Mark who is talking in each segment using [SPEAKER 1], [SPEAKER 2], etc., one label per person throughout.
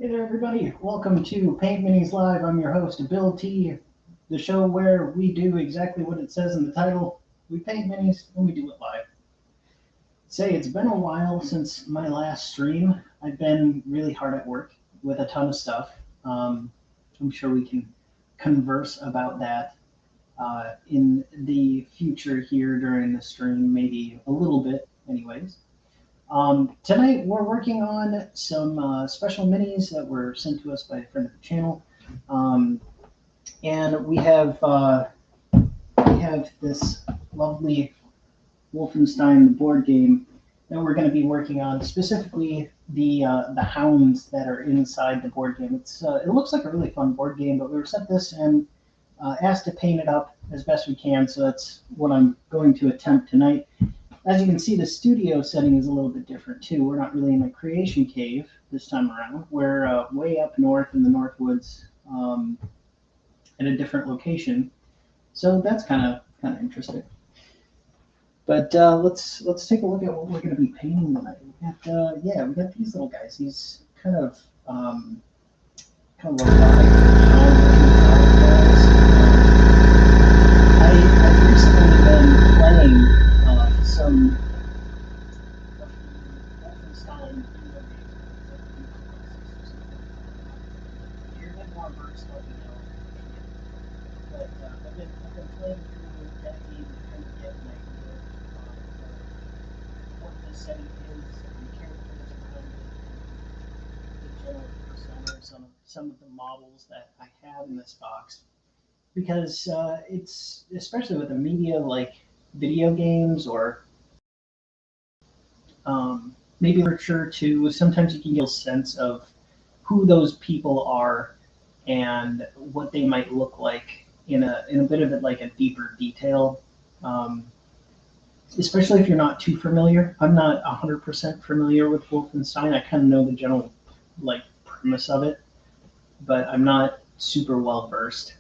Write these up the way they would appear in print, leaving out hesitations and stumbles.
[SPEAKER 1] Hey there, everybody. Welcome to Paint Minis Live. I'm your host, Bill T, the show where we do exactly what it says in the title. We paint minis and we do it live. Say, it's been a while since my last stream. I've been really hard at work with a ton of stuff. I'm sure we can converse about that in the future here during the stream, maybe a little bit, anyways. Tonight we're working on some special minis that were sent to us by a friend of the channel, and we have this lovely Wolfenstein board game that we're going to be working on, specifically the Hounds that are inside the board game. It looks like a really fun board game, but we were sent this and asked to paint it up as best we can, so that's what I'm going to attempt tonight. As you can see, the studio setting is a little bit different too. We're not really in a creation cave this time around. We're way up north in the Northwoods at a different location. So that's kind of interesting. But let's take a look at what we're going to be painting tonight. We got these little guys. These kind of robotic. I've recently been playing some Wolfenstein video games. You're a bit more versed, let me know. But I've been playing through that game to kind of get an idea of what the setting is and the characters around it, and the general persona, some of the models that I have in this box. Because it's, especially with the media like video games or maybe literature too, sometimes you can get a sense of who those people are and what they might look like in a bit of it, like a deeper detail. Especially if you're not too familiar. I'm not 100% familiar with Wolfenstein. I kind of know the general premise of it, but I'm not super well versed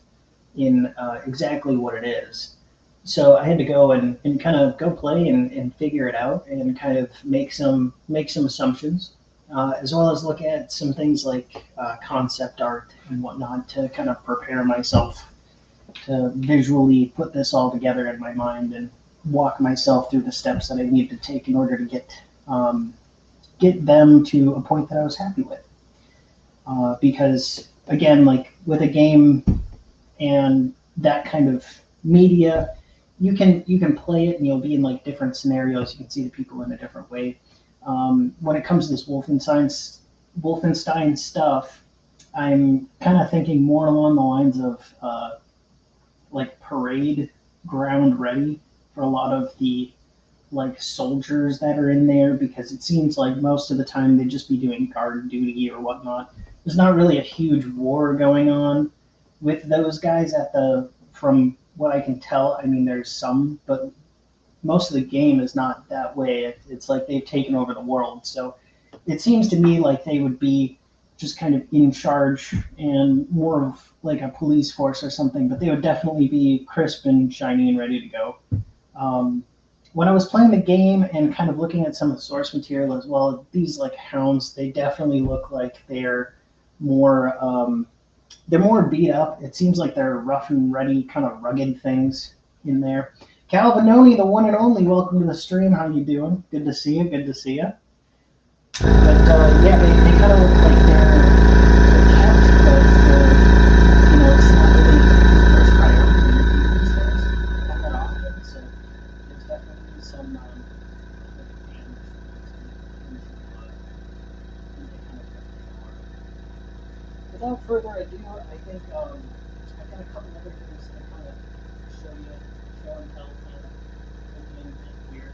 [SPEAKER 1] in exactly what it is. So I had to go and kind of go play and figure it out and kind of make some assumptions, as well as look at some things like concept art and whatnot to kind of prepare myself to visually put this all together in my mind and walk myself through the steps that I need to take in order to get them to a point that I was happy with. Because again, like with a game and that kind of media, you can play it and you'll be in like different scenarios. You can see the people in a different way. When it comes to this Wolfenstein stuff, I'm kind of thinking more along the lines of like parade ground ready for a lot of the like soldiers that are in there, because it seems like most of the time they'd just be doing guard duty or whatnot. There's not really a huge war going on with those guys from what I can tell. I mean, there's some, but most of the game is not that way. It's like they've taken over the world. So it seems to me like they would be just kind of in charge and more of like a police force or something, but they would definitely be crisp and shiny and ready to go. When I was playing the game and kind of looking at some of the source material as well, these like Hounds, they definitely look like they're more beat up. It seems like they're rough and ready, kind of rugged things in there. Calvinoni, the one and only, welcome to the stream. How you doing? Good to see you. But yeah, they kind of look like see some without further ado, I think I've got a couple other things to kind of show you, show and tell kind of at the end here.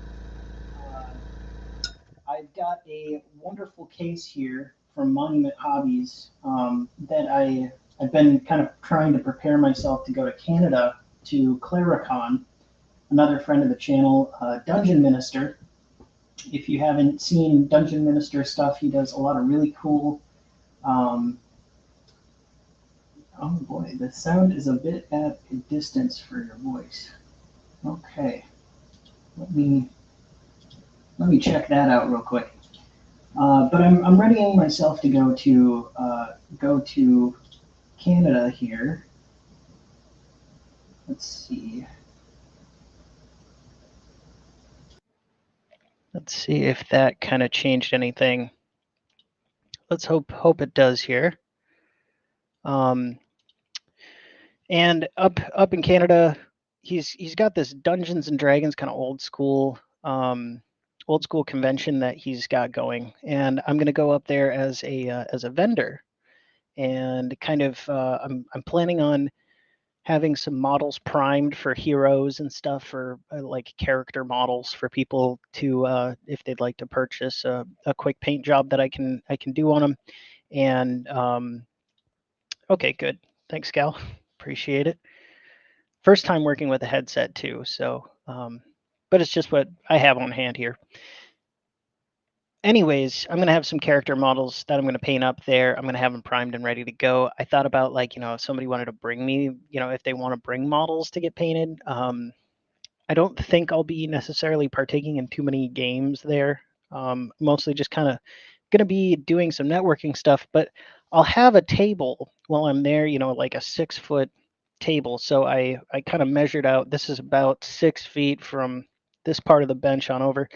[SPEAKER 1] I've got a wonderful case here from Monument Hobbies that I've been kind of trying to prepare myself to go to Canada to Claricon, another friend of the channel, Dungeon Minister. If you haven't seen Dungeon Minister stuff, he does a lot of really cool. Oh boy, the sound is a bit at a distance for your voice. Okay, let me check that out real quick. But I'm readying myself to go to Canada here. Let's see. Let's see if that kind of changed anything. Let's hope it does here. And up in Canada, he's got this Dungeons and Dragons kind of old school convention that he's got going, and I'm going to go up there as a vendor, and kind of I'm planning on having some models primed for heroes and stuff, for like character models for people to if they'd like to purchase a quick paint job that I can do on them. And okay, good, thanks Gal, appreciate it. First time working with a headset too, so but it's just what I have on hand here. Anyways, I'm going to have some character models that I'm going to paint up there. I'm going to have them primed and ready to go. I thought about, like, if somebody wanted to bring me, if they want to bring models to get painted. I don't think I'll be necessarily partaking in too many games there. Mostly just kind of going to be doing some networking stuff, but I'll have a table while I'm there, like a 6-foot table. So I kind of measured out, this is about 6 feet from this part of the bench on over.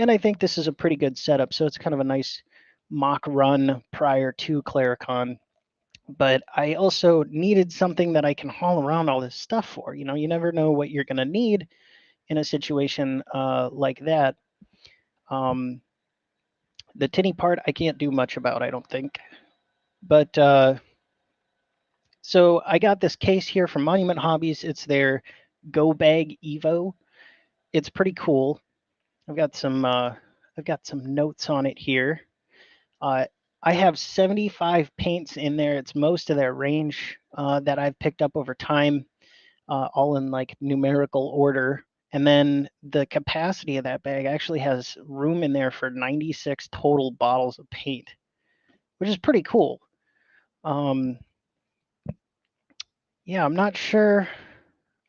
[SPEAKER 1] And I think this is a pretty good setup. So it's kind of a nice mock run prior to Claricon. But I also needed something that I can haul around all this stuff for. You never know what you're going to need in a situation like that. The tinny part I can't do much about, I don't think. But so I got this case here from Monument Hobbies. It's their Go Bag Evo. It's pretty cool. I've got some notes on it here. I have 75 paints in there. It's most of their range that I've picked up over time, all in like numerical order. And then the capacity of that bag actually has room in there for 96 total bottles of paint, which is pretty cool. Yeah, I'm not sure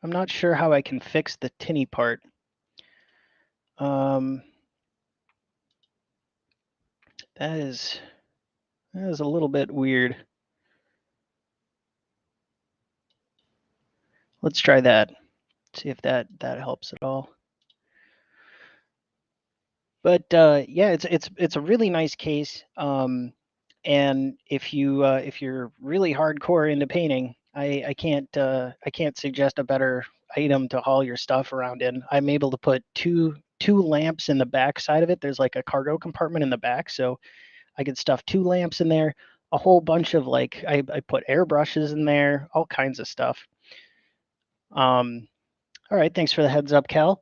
[SPEAKER 1] how I can fix the tinny part. That is a little bit weird. Let's try that. See if that helps at all. But yeah, it's a really nice case. And if you're really hardcore into painting, I can't suggest a better item to haul your stuff around in. I'm able to put two lamps in the back side of it. There's like a cargo compartment in the back, so I could stuff 2 lamps in there. A whole bunch of, like, I put airbrushes in there, all kinds of stuff. All right, thanks for the heads up, Cal.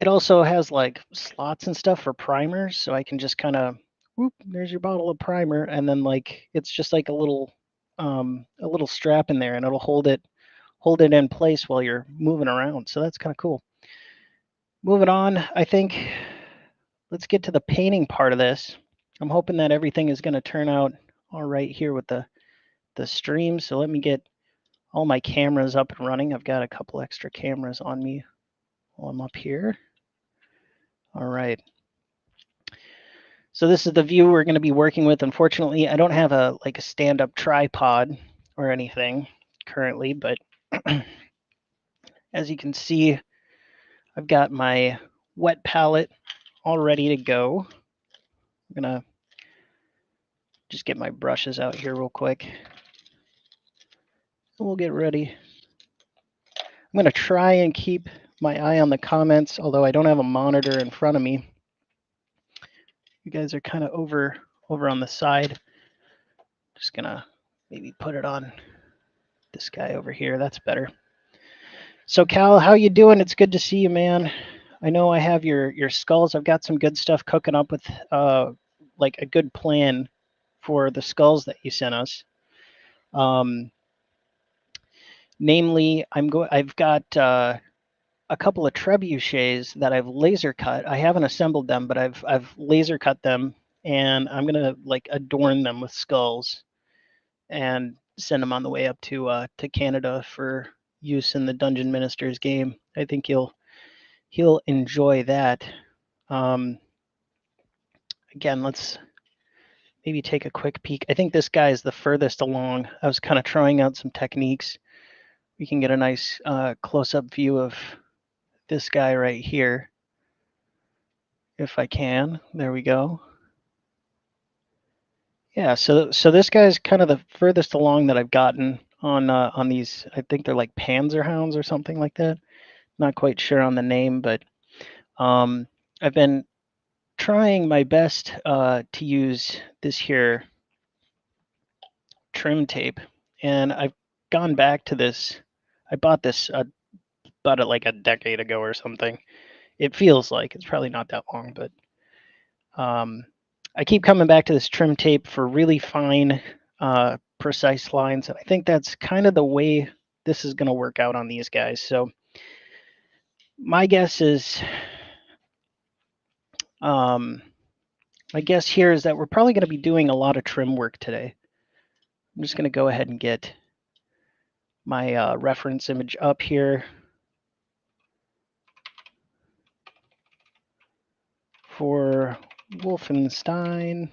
[SPEAKER 1] It also has like slots and stuff for primers, so I can just kind of, whoop, there's your bottle of primer, and then like it's just like a little strap in there, and it'll hold it in place while you're moving around. So that's kind of cool. Moving on, I think let's get to the painting part of this. I'm hoping that everything is going to turn out all right here with the stream. So let me get all my cameras up and running. I've got a couple extra cameras on me while I'm up here. All right. So this is the view we're going to be working with. Unfortunately, I don't have a stand-up tripod or anything currently, but as you can see, I've got my wet palette all ready to go. I'm going to just get my brushes out here real quick. We'll get ready. I'm going to try and keep my eye on the comments, although I don't have a monitor in front of me. You guys are kind of over on the side. Just gonna maybe put it on this guy over here. That's better. So Cal, how you doing? It's good to see you, man. I know I have your skulls. I've got some good stuff cooking up with like a good plan for the skulls that you sent us. Namely, I've got a couple of trebuchets that I've laser cut. I haven't assembled them, but I've laser cut them, and I'm gonna like adorn them with skulls and send them on the way up to Canada for use in the Dungeon Ministers game. I think he'll enjoy that. Again, let's maybe take a quick peek. I think this guy is the furthest along. I was kind of trying out some techniques. We can get a nice close-up view of this guy right here, if I can. There we go. Yeah, so this guy's kind of the furthest along that I've gotten on these. I think they're like Panzer Hounds or something like that. Not quite sure on the name, but I've been trying my best to use this here trim tape, and I've gone back to this. I bought this about like a decade ago or something. It feels like it's probably not that long, but I keep coming back to this trim tape for really fine, precise lines, and I think that's kind of the way this is going to work out on these guys. So my guess is, my guess here is that we're probably going to be doing a lot of trim work today. I'm just going to go ahead and get my reference image up here for Wolfenstein.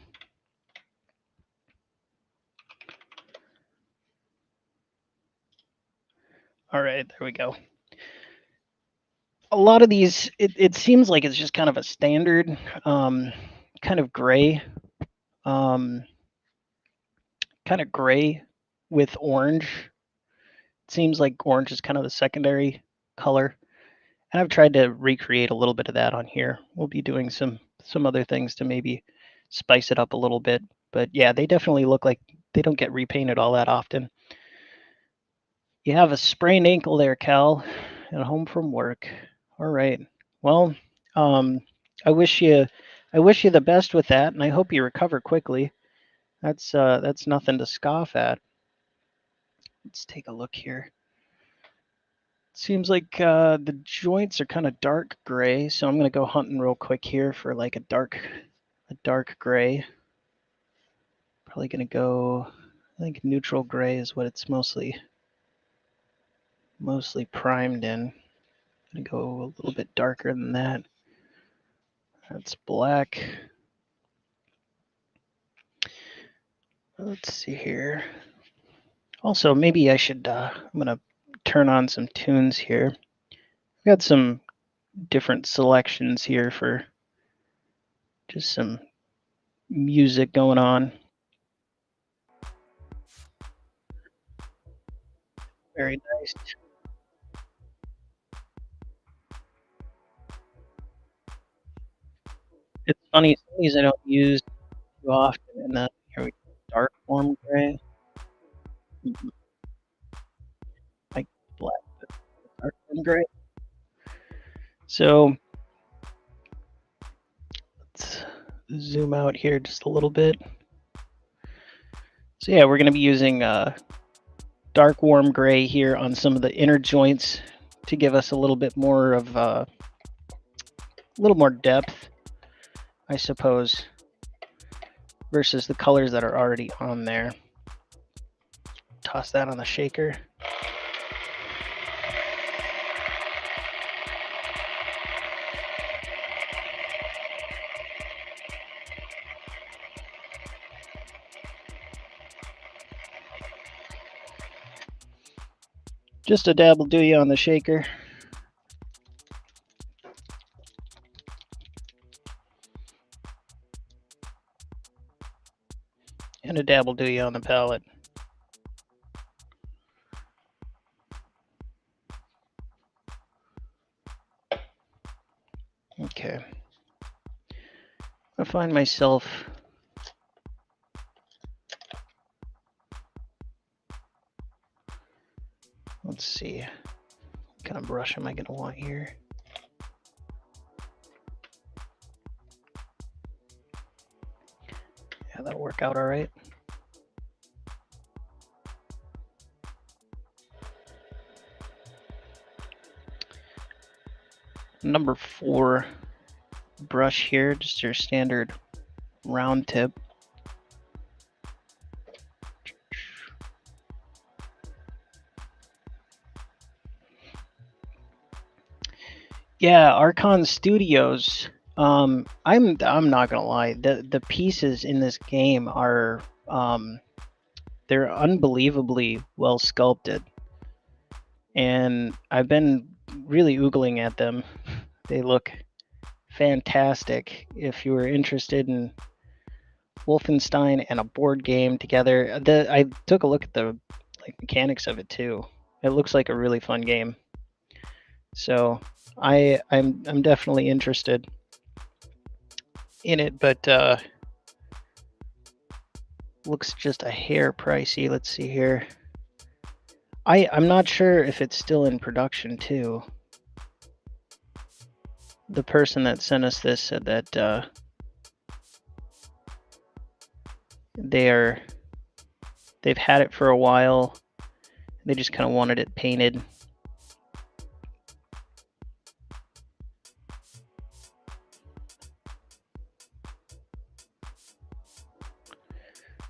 [SPEAKER 1] All right, there we go. A lot of these, it seems like it's just kind of a standard kind of gray, kind of gray with orange. It seems like orange is kind of the secondary color. And I've tried to recreate a little bit of that on here. We'll be doing some other things to maybe spice it up a little bit. But yeah, they definitely look like they don't get repainted all that often. You have a sprained ankle there, Cal, and home from work. All right. Well, I wish you the best with that, and I hope you recover quickly. That's nothing to scoff at. Let's take a look here. Seems like the joints are kind of dark gray, so I'm gonna go hunting real quick here for like a dark gray. Probably gonna go, I think neutral gray is what it's mostly primed in. I'm gonna go a little bit darker than that. That's black. Let's see here. Also, maybe I should, I'm gonna turn on some tunes here. I've got some different selections here for just some music going on. Very nice. It's funny, some of these I don't use too often, and then here we go, dark warm gray. Like black, but dark warm gray. So let's zoom out here just a little bit. So yeah, we're going to be using dark warm gray here on some of the inner joints to give us a little bit more of a little more depth, I suppose, versus the colors that are already on there. Toss that on the shaker. Just a dab will do you on the shaker. And a dab will do you on the palette.
[SPEAKER 2] Okay. I find myself... Let's see. What kind of brush am I going to want here? Yeah, that'll work out all right. Number 4 brush here, just your standard round tip. Yeah, Archon Studios. I'm not gonna lie. The pieces in this game are they're unbelievably well sculpted, and I've been really oogling at them. They look fantastic. If you were interested in Wolfenstein and a board game together, I took a look at the mechanics of it too. It looks like a really fun game. So I'm definitely interested in it, but looks just a hair pricey. Let's see here. I'm not sure if it's still in production too. The person that sent us this said that they've had it for a while. They just kind of wanted it painted.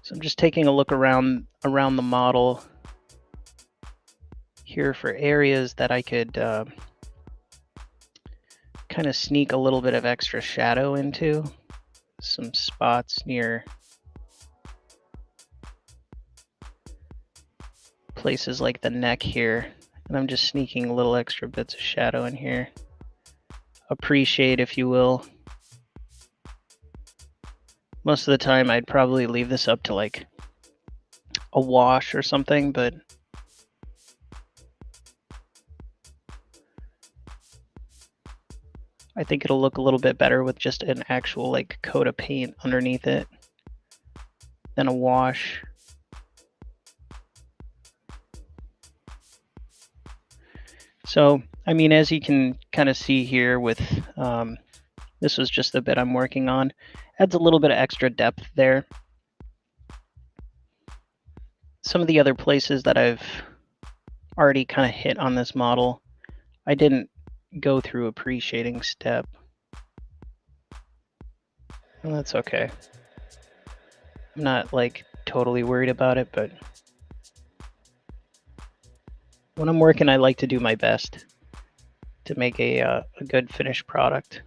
[SPEAKER 2] So I'm just taking a look around the model here for areas that I could kind of sneak a little bit of extra shadow into. Some spots near places like the neck here, and I'm just sneaking little extra bits of shadow in here. Appreciate, if you will. Most of the time I'd probably leave this up to like a wash or something, but I think it'll look a little bit better with just an actual like coat of paint underneath it than a wash. So, I mean, as you can kind of see here with, this was just the bit I'm working on, adds a little bit of extra depth there. Some of the other places that I've already kind of hit on this model, I didn't go through a pre-shading step. And that's okay. I'm not like totally worried about it, but when I'm working, I like to do my best to make a good finished product.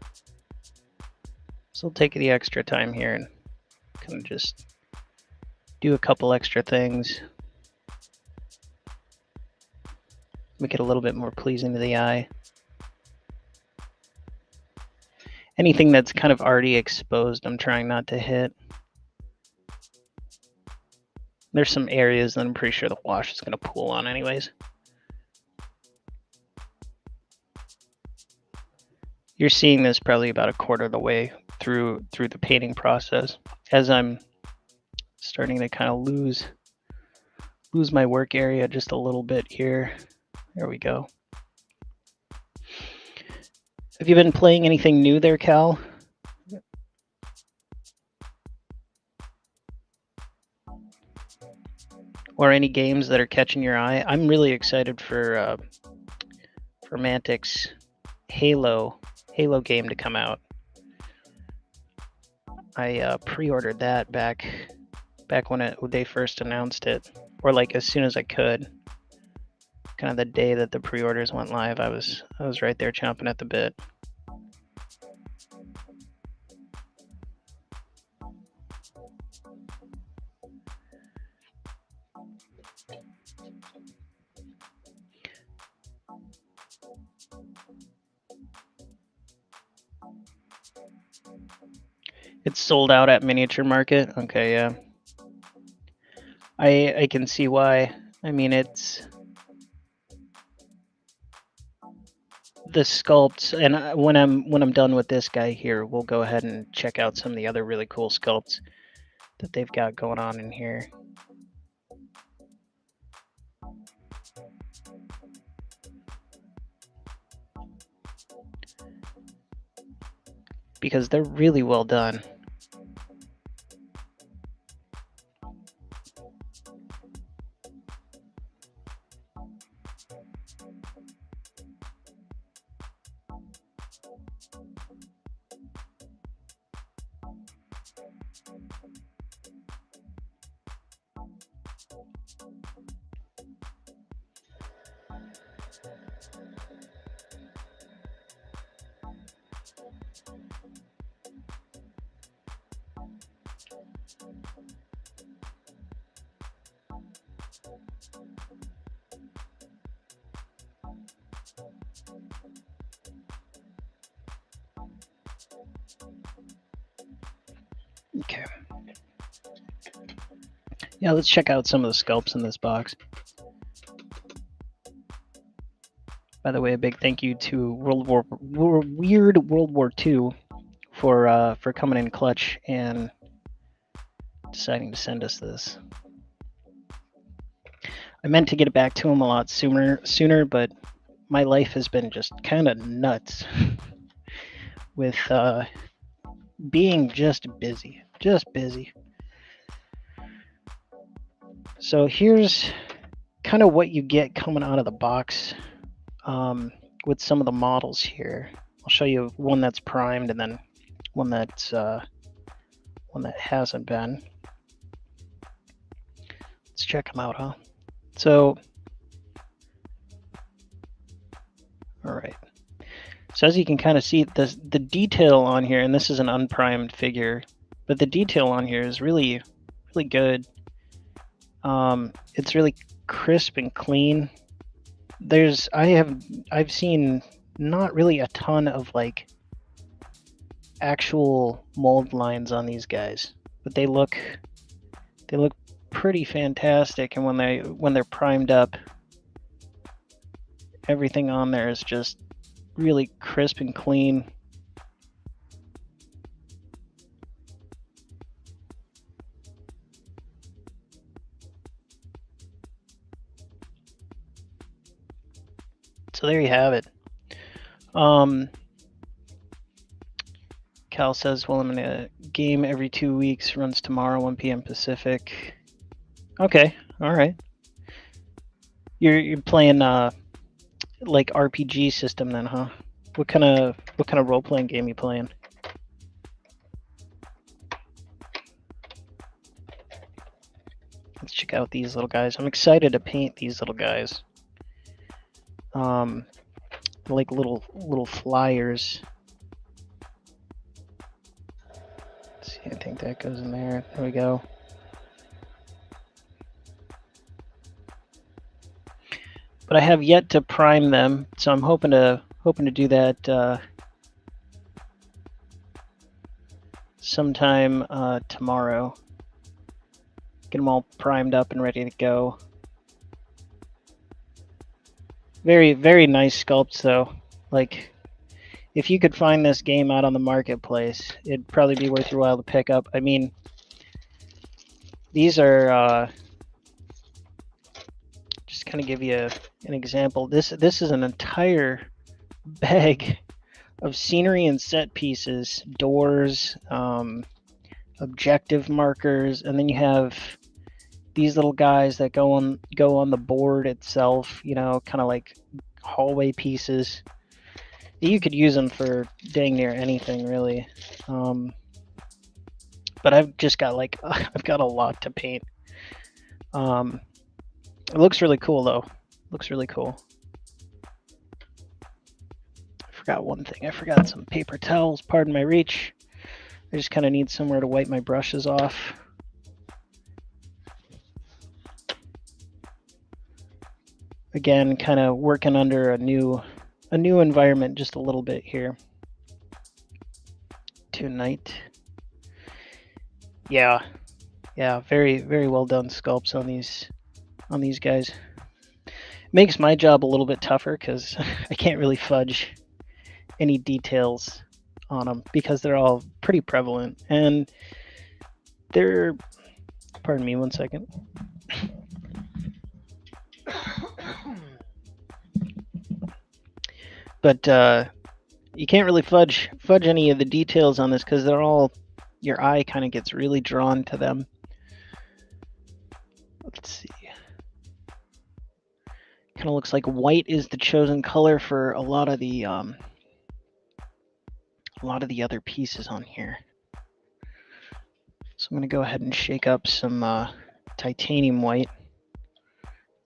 [SPEAKER 2] So I'll take the extra time here and kind of just do a couple extra things. Make it a little bit more pleasing to the eye. Anything that's kind of already exposed, I'm trying not to hit. There's some areas that I'm pretty sure the wash is going to pool on anyways. You're seeing this probably about a quarter of the way through the painting process, as I'm starting to kind of lose my work area just a little bit here. There we go. Have you been playing anything new there, Cal? Or any games that are catching your eye? I'm really excited for Mantic's Halo game to come out. I pre-ordered that back when they first announced it, or like as soon as I could. Kind of the day that the pre-orders went live, I was right there chomping at the bit. It's sold out at Miniature Market. Okay, yeah. I can see why. I mean, it's the sculpts, and when I'm done with this guy here, we'll go ahead and check out some of the other really cool sculpts that they've got going on in here. Because they're really well done. Okay. Yeah, let's check out some of the sculpts in this box. By the way, a big thank you to Weird World War II for coming in clutch and deciding to send us this. I meant to get it back to him a lot sooner, but my life has been just kind of nuts with being just busy. So here's kind of what you get coming out of the box with some of the models here. I'll show you one that's primed and then one that hasn't been. Let's check them out, huh? So, all right. So as you can kind of see, the detail on here, and this is an unprimed figure, but the detail on here is really good. It's really crisp and clean. I've seen not really a ton of like actual mold lines on these guys, but they look pretty fantastic, and when they're primed up, everything on there is just really crisp and clean. So there you have it. Cal says, well, I'm in a game every 2 weeks, runs tomorrow, 1 p.m. Pacific. Okay, all right. You're playing like RPG system then, huh? What kind of role-playing game you playing? Let's check out these little guys. I'm excited to paint these little guys. Like little flyers. Let's see, I think that goes in there. There we go. But I have yet to prime them, so I'm hoping to do that sometime tomorrow. Get them all primed up and ready to go. Very, very nice sculpts, though. Like, if you could find this game out on the marketplace, it'd probably be worth your while to pick up. I mean, these are just kind of give you an example. This is an entire bag of scenery and set pieces, doors, objective markers, and then you have these little guys that go on the board itself, you know, kind of like hallway pieces. You could use them for dang near anything, really. But I've just got I've got a lot to paint. It looks really cool, though. Looks really cool. I forgot one thing. I forgot some paper towels. Pardon my reach. I just kind of need somewhere to wipe my brushes off. Again, kind of working under a new environment just a little bit here tonight. Yeah, very, very well done sculpts on these guys. Makes my job a little bit tougher because I can't really fudge any details on them because they're all pretty prevalent, and they're, pardon me one second. But you can't really fudge any of the details on this because they're all, your eye kind of gets really drawn to them. Let's see. Kind of looks like white is the chosen color for a lot of the other pieces on here. So I'm going to go ahead and shake up some titanium white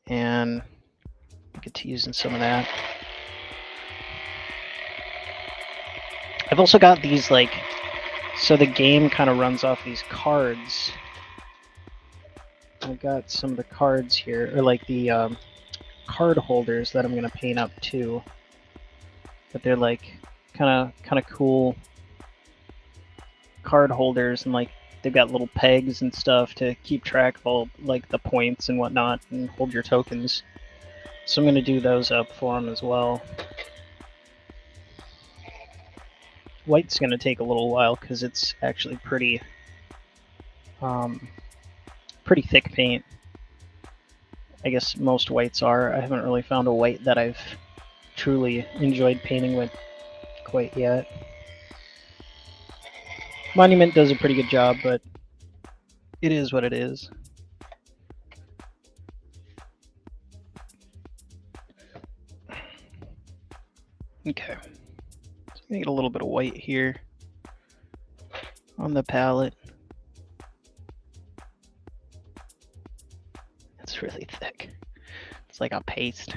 [SPEAKER 2] and get to using some of that. I've also got these, like, so the game kind of runs off these cards. I've got some of the cards here, or like the card holders that I'm going to paint up too. But they're like kind of cool card holders, and like they've got little pegs and stuff to keep track of all like the points and whatnot and hold your tokens. So I'm going to do those up for them as well. White's going to take a little while because it's actually pretty thick paint. I guess most whites are. I haven't really found a white that I've truly enjoyed painting with quite yet. Monument does a pretty good job, but it is what it is. Okay. So I'm gonna get a little bit of white here on the palette. It's really thick. It's like a paste.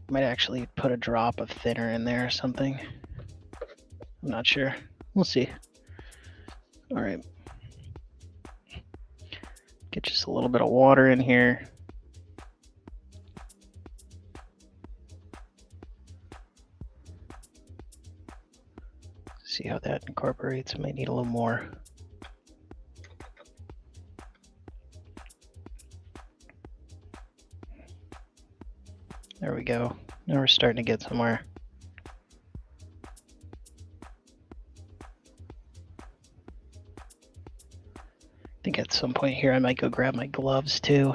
[SPEAKER 2] Might actually put a drop of thinner in there or something. I'm not sure. We'll see. All right. Get just a little bit of water in here. See how that incorporates. I might need a little more. There we go. Now we're starting to get somewhere. I think at some point here I might go grab my gloves too.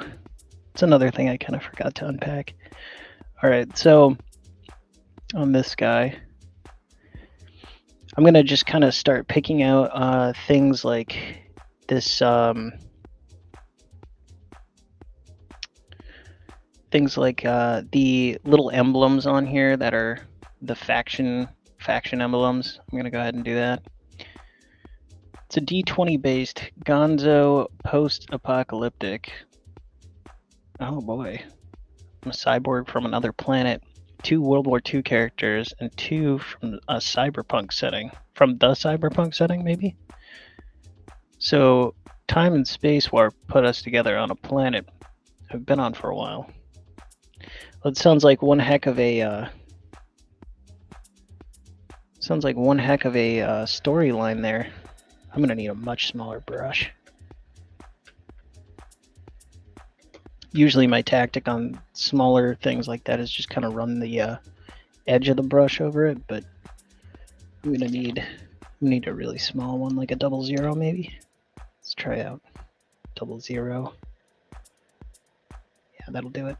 [SPEAKER 2] It's another thing I kind of forgot to unpack. All right, so on this guy, I'm gonna just kind of start picking out things like this, things like the little emblems on here that are the faction emblems. I'm gonna go ahead and do that. It's a D20 based Gonzo post-apocalyptic. Oh boy. I'm a cyborg from another planet. 2 World War II characters and 2 from a cyberpunk setting. From the cyberpunk setting, maybe? So, time and space warp put us together on a planet I've been on for a while. Well, it sounds like one heck of a storyline there. I'm gonna need a much smaller brush. Usually my tactic on smaller things like that is just kind of run the edge of the brush over it, but I'm gonna need a really small one, like a 00 maybe. Let's try out 00. Yeah, that'll do it.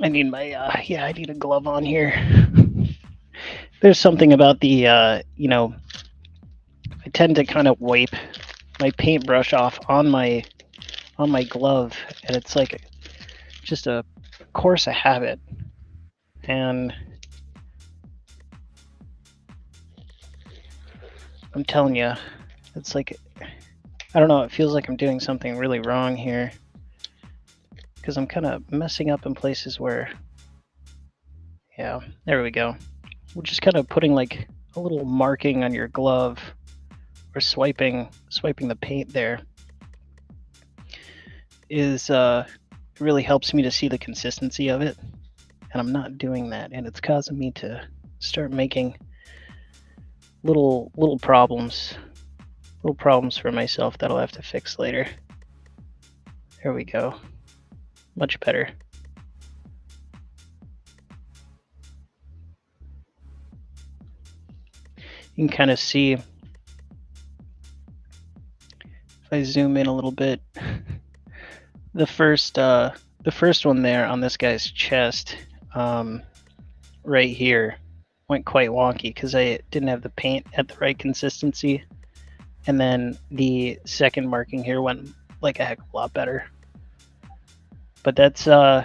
[SPEAKER 2] I need my, I need a glove on here. There's something about the, I tend to kind of wipe my paintbrush off on my glove, and it's like just a course of habit. And I'm telling you, it's like, I don't know, it feels like I'm doing something really wrong here, because I'm kind of messing up in places where, yeah, there we go. We're just kind of putting like a little marking on your glove, or swiping the paint there is really helps me to see the consistency of it, and I'm not doing that, and it's causing me to start making little problems for myself that I'll have to fix later. There we go. Much better. You can kind of see, if I zoom in a little bit, the first one there on this guy's chest, right here, went quite wonky because I didn't have the paint at the right consistency, and then the second marking here went like a heck of a lot better. But that's all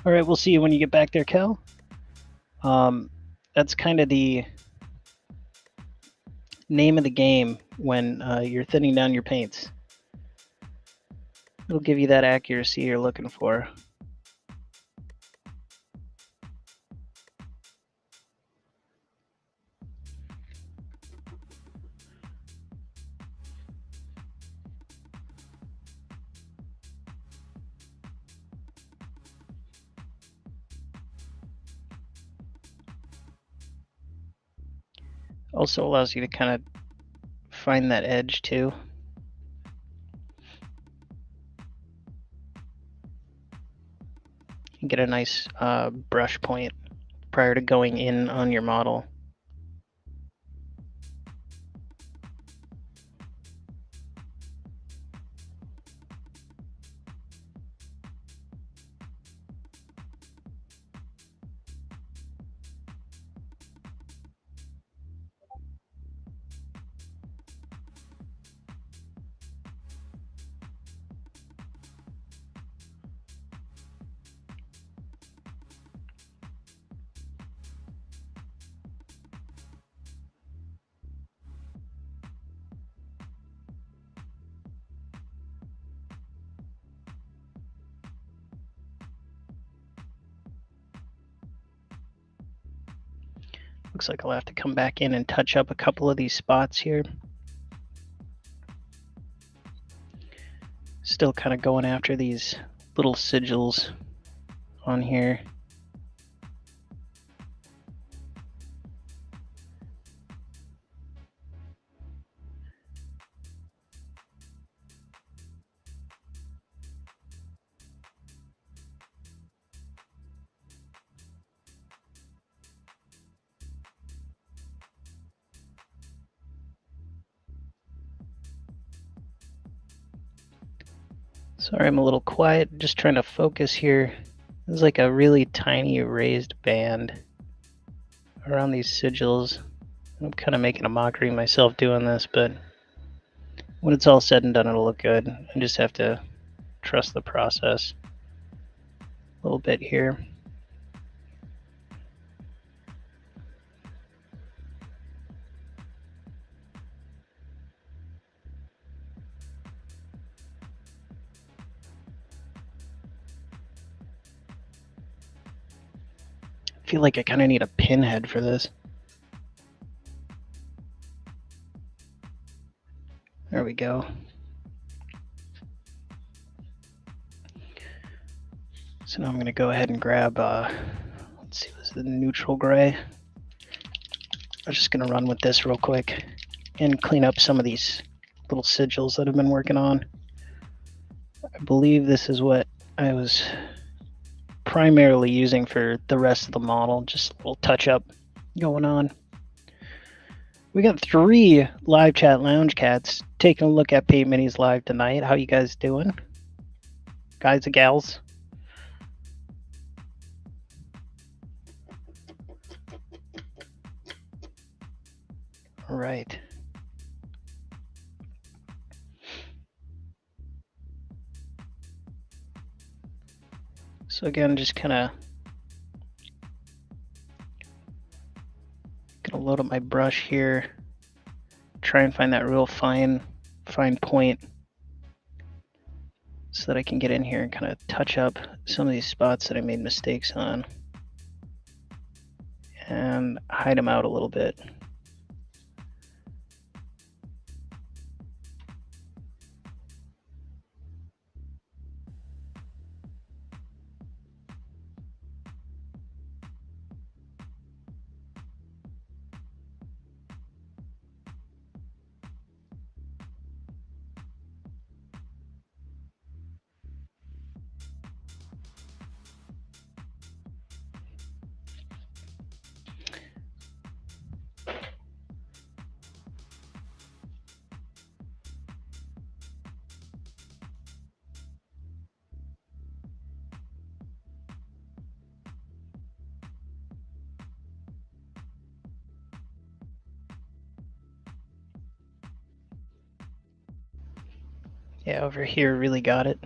[SPEAKER 2] right. We'll see you when you get back there, Cal. That's kind of the name of the game when you're thinning down your paints. It'll give you that accuracy you're looking for. Also allows you to kind of find that edge too. You get a nice brush point prior to going in on your model. Looks like I'll have to come back in and touch up a couple of these spots here. Still kind of going after these little sigils on here. Sorry, I'm a little quiet, just trying to focus here. There's like a really tiny raised band around these sigils. I'm kind of making a mockery of myself doing this, but when it's all said and done, it'll look good. I just have to trust the process a little bit here. I feel like I kind of need a pinhead for this. There we go. So now I'm going to go ahead and grab, let's see, this is the neutral gray. I'm just going to run with this real quick and clean up some of these little sigils that I've been working on. I believe this is what I was primarily using for the rest of the model, just a little touch up going on. We got 3 live chat lounge cats taking a look at Paint Minis live tonight. How you guys doing, guys and gals? All right. So again, just kind of gonna load up my brush here, try and find that real fine point so that I can get in here and kind of touch up some of these spots that I made mistakes on and hide them out a little bit. Yeah, over here really got it.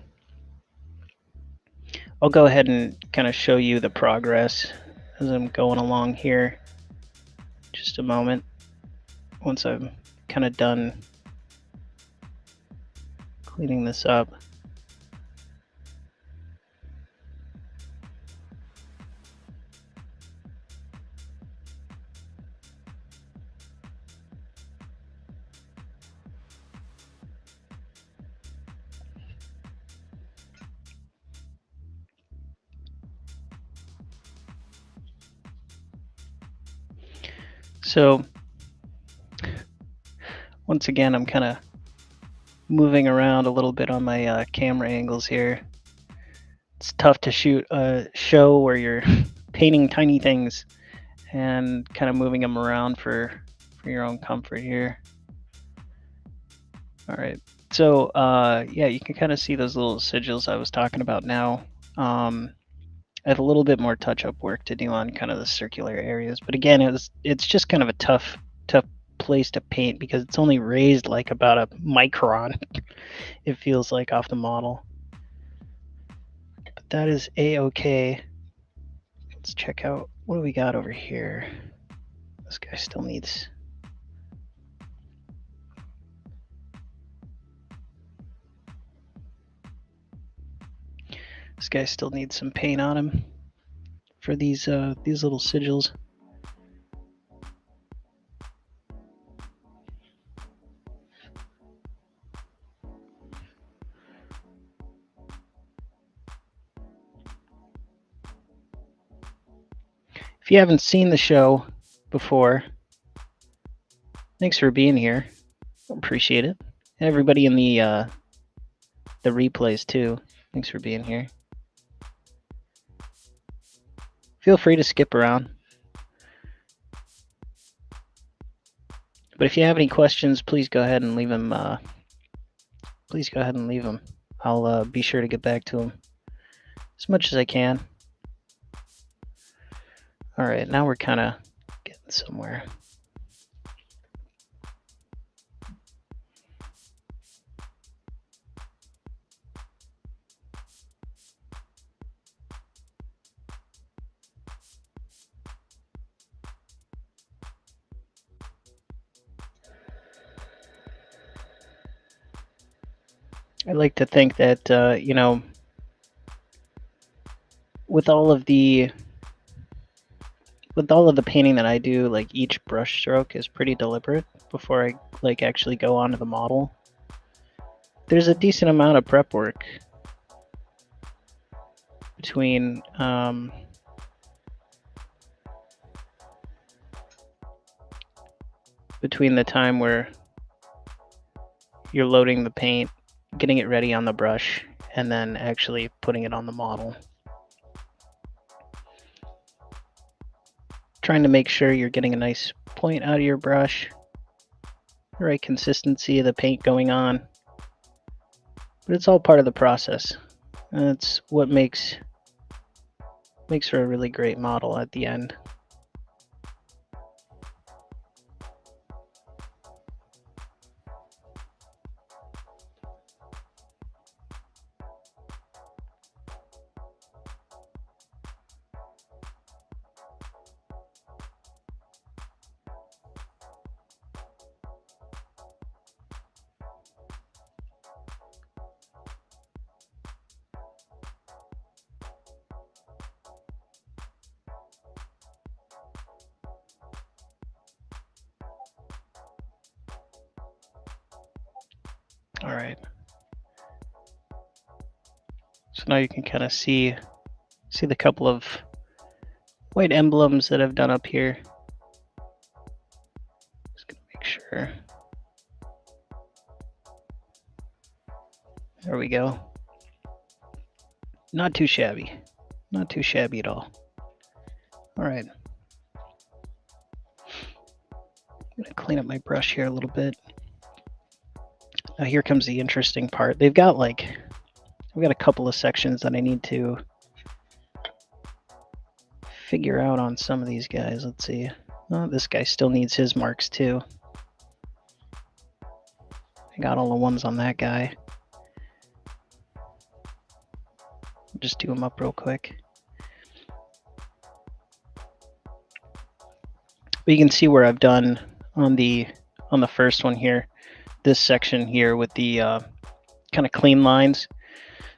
[SPEAKER 2] I'll go ahead and kind of show you the progress as I'm going along here. Just a moment. Once I'm kind of done cleaning this up. So once again, I'm kind of moving around a little bit on my camera angles here. It's tough to shoot a show where you're painting tiny things and kind of moving them around for your own comfort here. All right, so yeah, you can kind of see those little sigils I was talking about now. I have a little bit more touch-up work to do on kind of the circular areas, but again, it's just kind of a tough place to paint because it's only raised like about a micron. It feels like off the model, but that is a-okay. Let's check out what do we got over here. This guy still needs. This guy still needs some paint on him for these little sigils. If you haven't seen the show before, thanks for being here. Appreciate it. And everybody in the replays too. Thanks for being here. Feel free to skip around. But if you have any questions, please go ahead and leave them. I'll be sure to get back to them as much as I can. All right, now we're kind of getting somewhere. I like to think that, you know, with all of the painting that I do, like each brush stroke is pretty deliberate before I like actually go onto the model. There's a decent amount of prep work between the time where you're loading the paint, getting it ready on the brush, and then actually putting it on the model. Trying to make sure you're getting a nice point out of your brush, the right consistency of the paint going on. But it's all part of the process. And it's what makes for a really great model at the end. All right. So now you can kind of see the couple of white emblems that I've done up here. Just gonna make sure. There we go. Not too shabby. Not too shabby at all. All right. I'm gonna clean up my brush here a little bit. Now here comes the interesting part. They've got I've got a couple of sections that I need to figure out on some of these guys. Let's see. Oh, this guy still needs his marks too. I got all the ones on that guy. Just do them up real quick. But you can see where I've done on the first one here, this section here with the kind of clean lines.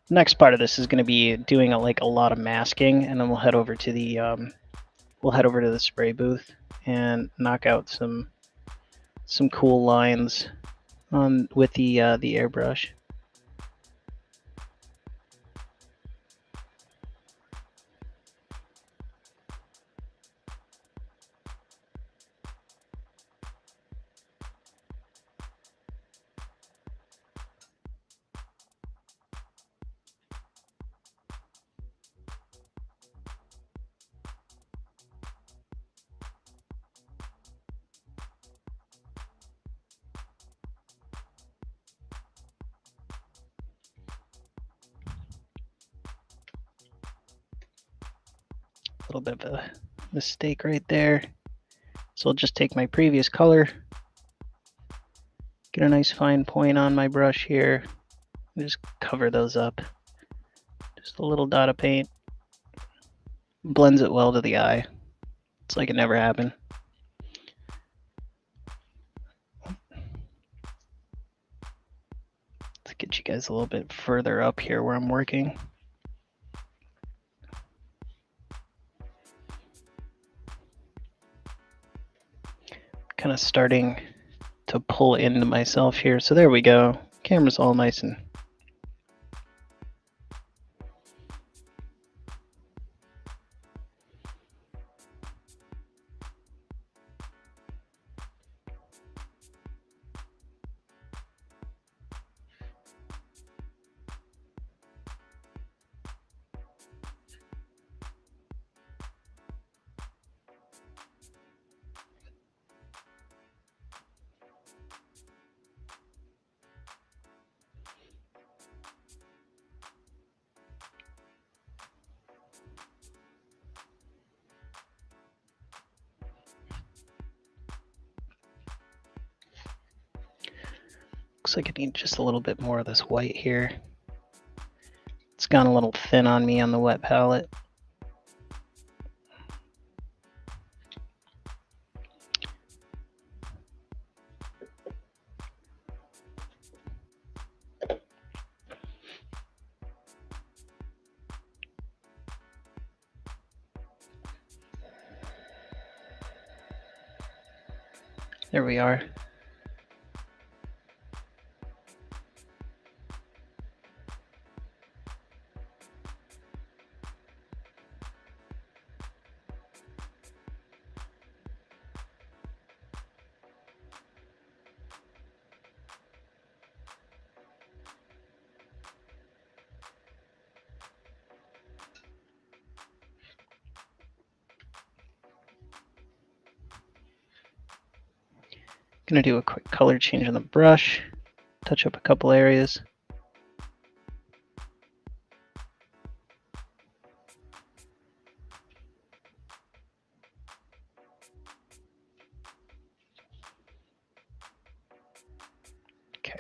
[SPEAKER 2] The next part of this is going to be doing a lot of masking, and then we'll head over to the spray booth and knock out some cool lines with the airbrush. A little bit of a mistake right there. So I'll just take my previous color, get a nice fine point on my brush here, and just cover those up. Just a little dot of paint. Blends it well to the eye. It's like it never happened. Let's get you guys a little bit further up here where I'm working. Kind of starting to pull into myself here. So there we go. Camera's all nice and looks like I need just a little bit more of this white here. It's gone a little thin on me on the wet palette. There we are. Gonna do a quick color change on the brush, touch up a couple areas. Okay.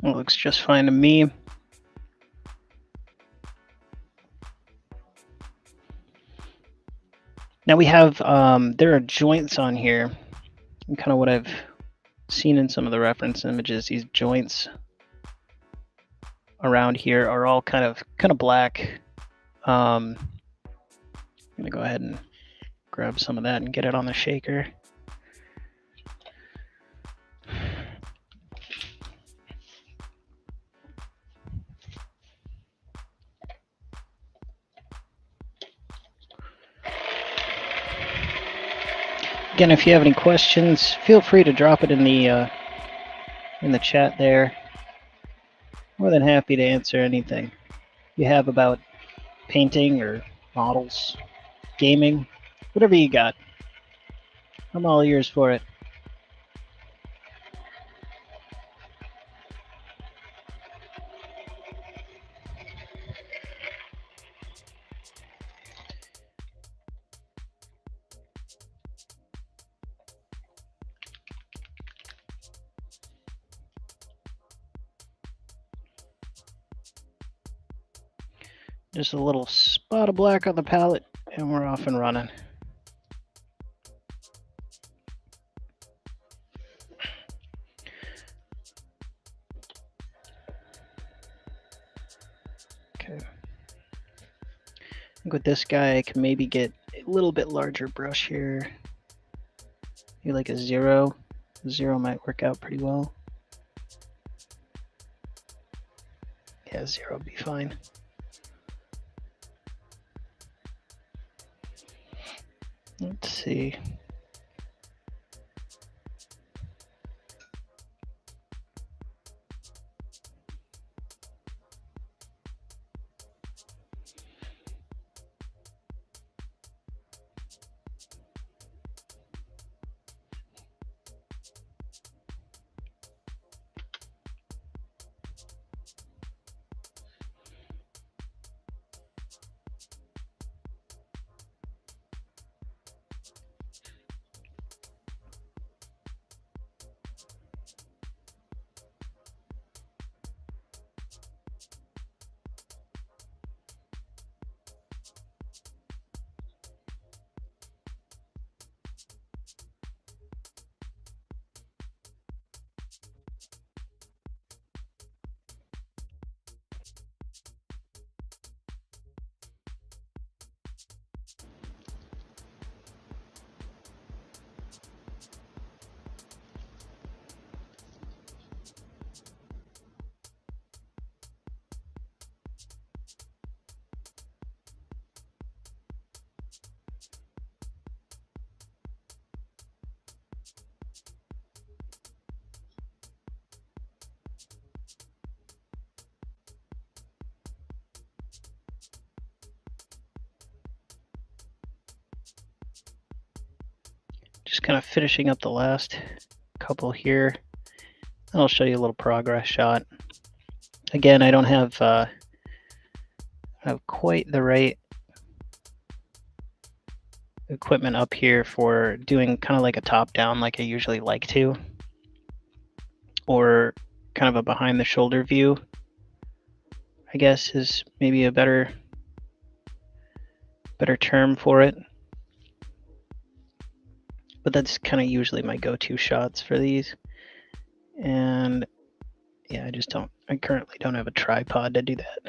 [SPEAKER 2] It looks just fine to me. Now we have, there are joints on here, and kind of what I've seen in some of the reference images, these joints around here are all kind of black. I'm gonna go ahead and grab some of that and get it on the shaker. Again, if you have any questions, feel free to drop it in the chat there. More than happy to answer anything you have about painting or models, gaming, whatever you got. I'm all ears for it. Just a little spot of black on the palette, and we're off and running. Okay. I think with this guy, I can maybe get a little bit larger brush here. Maybe like a 0. 0 might work out pretty well. Yeah, 0 would be fine. Let's see. Just kind of finishing up the last couple here. I'll show you a little progress shot. Again, I don't have quite the right equipment up here for doing kind of like a top down like I usually like to, or kind of a behind the shoulder view, I guess is maybe a better term for it. But that's kind of usually my go-to shots for these. And yeah, I currently don't have a tripod to do that.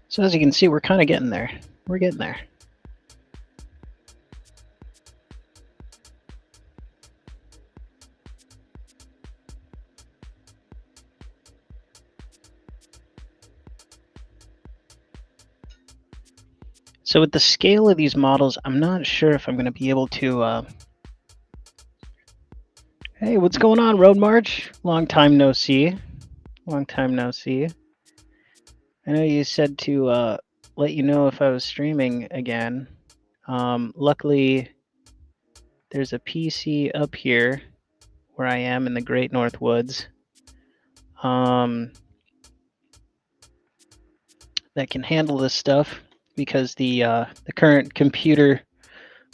[SPEAKER 2] So as you can see, we're kind of getting there. We're getting there. So with the scale of these models, I'm not sure if I'm going to be able to... Hey, what's going on, Road March? Long time no see. Long time no see. I know you said to let you know if I was streaming again. Luckily, there's a PC up here where I am in the Great North Woods that can handle this stuff, because the current computer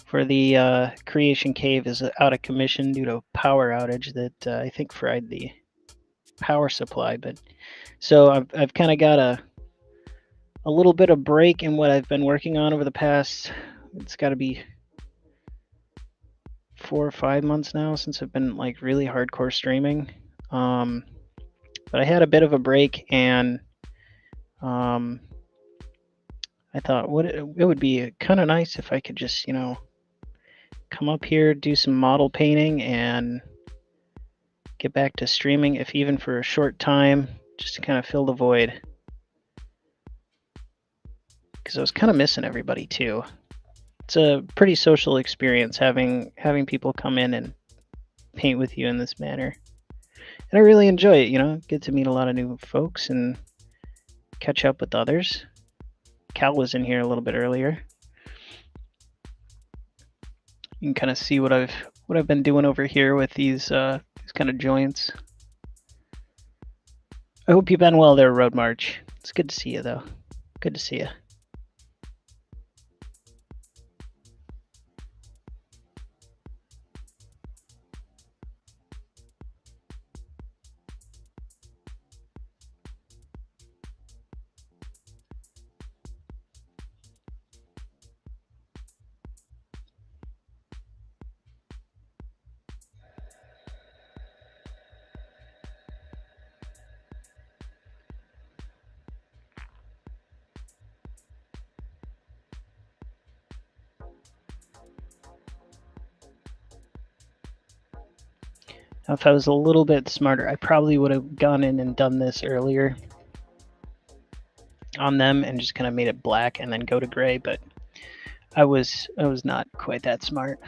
[SPEAKER 2] for the Creation Cave is out of commission due to a power outage that I think fried the power supply. But so I've kind of got a little bit of break in what I've been working on over the past, it's got to be 4 or 5 months now since I've been like really hardcore streaming. But I had a bit of a break, and I thought it would be kind of nice if I could just, come up here, do some model painting, and get back to streaming, if even for a short time, just to kind of fill the void. Because I was kind of missing everybody too. It's a pretty social experience having people come in and paint with you in this manner. And I really enjoy it, get to meet a lot of new folks and catch up with others. Cal was in here a little bit earlier. You can kind of see what I've been doing over here with these kind of joints. I hope you've been well there, Road March. It's good to see you, though. Good to see you. Now, if I was a little bit smarter, I probably would have gone in and done this earlier on them and just kind of made it black and then go to gray, but I was not quite that smart.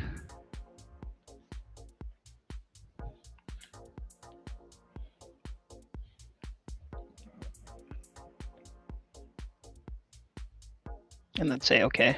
[SPEAKER 2] And then say okay.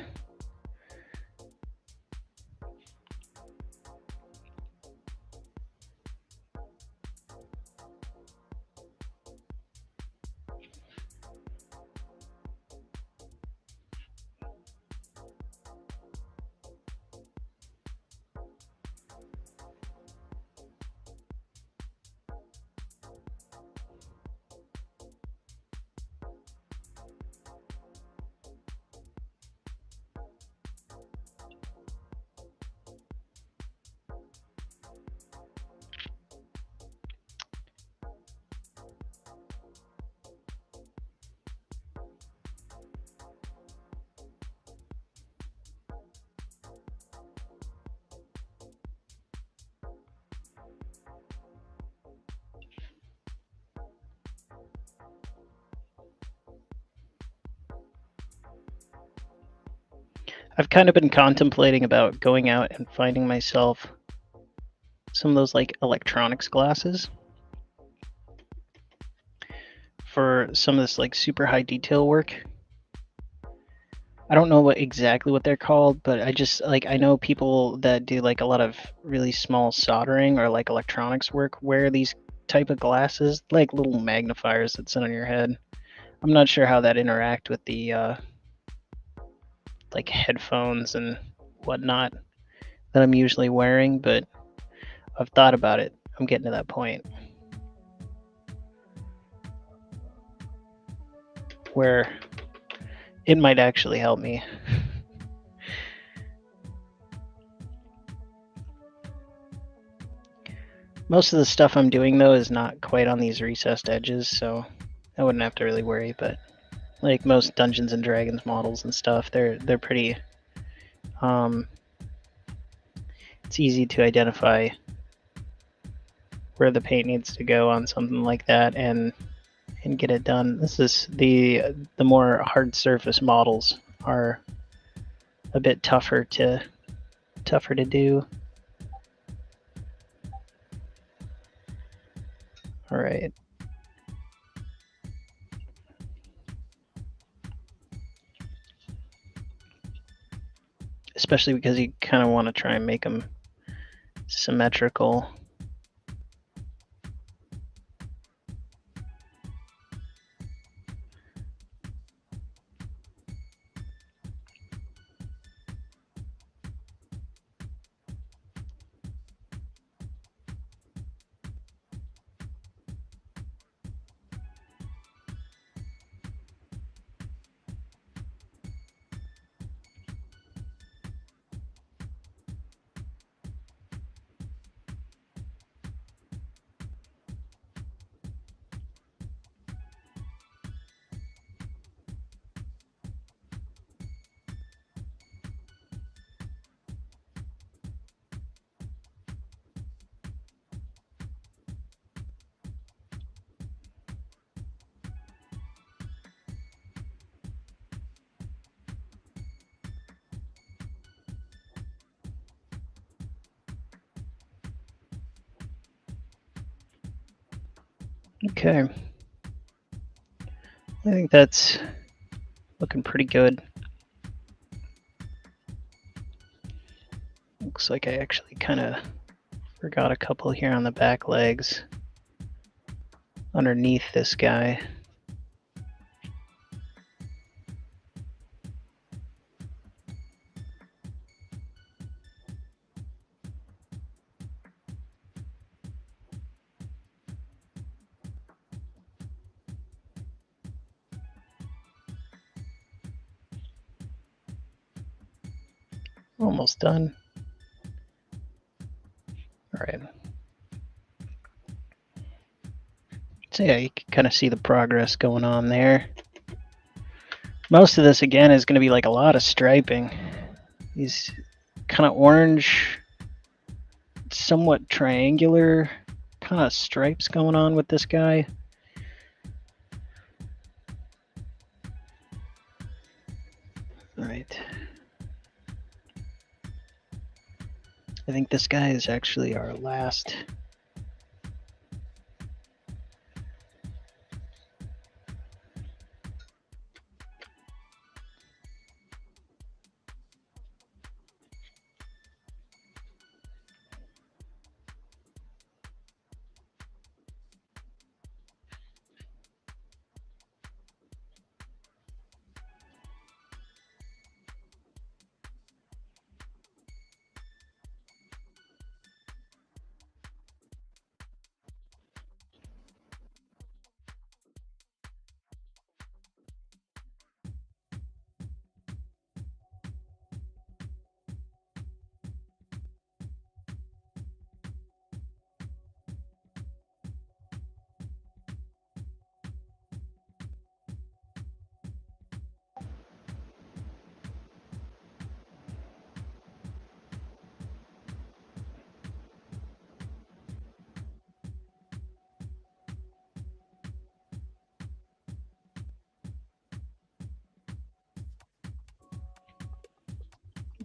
[SPEAKER 2] I've kind of been contemplating about going out and finding myself some of those like electronics glasses for some of this like super high detail work. I don't know exactly what they're called, but I know people that do like a lot of really small soldering or like electronics work wear these type of glasses, like little magnifiers that sit on your head. I'm not sure how that interact with the like headphones and whatnot that I'm usually wearing, but I've thought about it. I'm getting to that point where it might actually help me. Most of the stuff I'm doing, though, is not quite on these recessed edges, so I wouldn't have to really worry, but like most Dungeons and Dragons models and stuff, they're pretty it's easy to identify where the paint needs to go on something like that and get it done. This is the more hard surface models are a bit tougher to do. All right. Especially because you kind of want to try and make them symmetrical. Okay. I think that's looking pretty good. Looks like I actually kind of forgot a couple here on the back legs underneath this guy. Almost done. All right. So yeah, you can kind of see the progress going on there. Most of this, again, is going to be like a lot of striping. These kind of orange, somewhat triangular kind of stripes going on with this guy. All right. I think this guy is actually our last.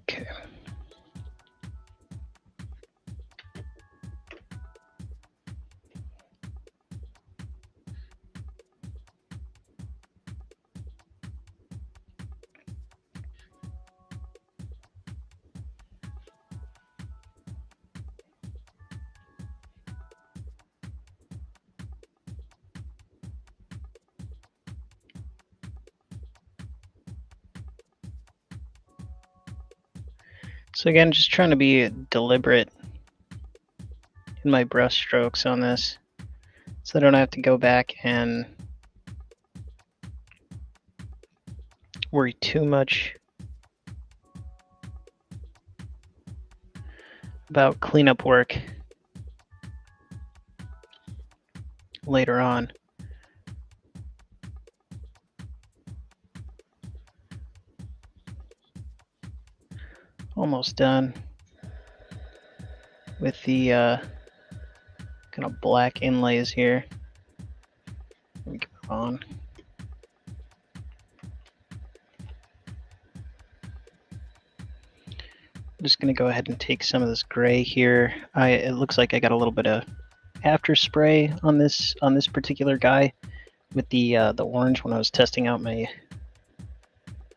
[SPEAKER 2] Okay. So again, just trying to be deliberate in my brush strokes on this, so I don't have to go back and worry too much about cleanup work later on. Almost done with the kind of black inlays here. Let me get on. I'm just going to go ahead and take some of this gray here. It looks like I got a little bit of after spray on this particular guy with the orange when I was testing out my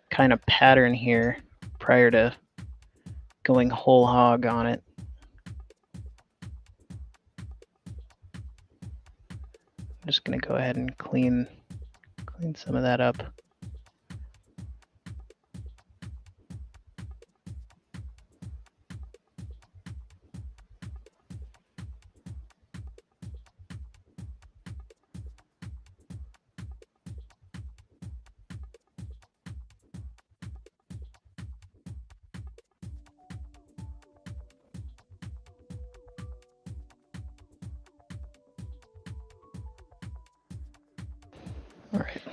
[SPEAKER 2] kind of pattern here prior to going whole hog on it. I'm just going to go ahead and clean some of that up. All right.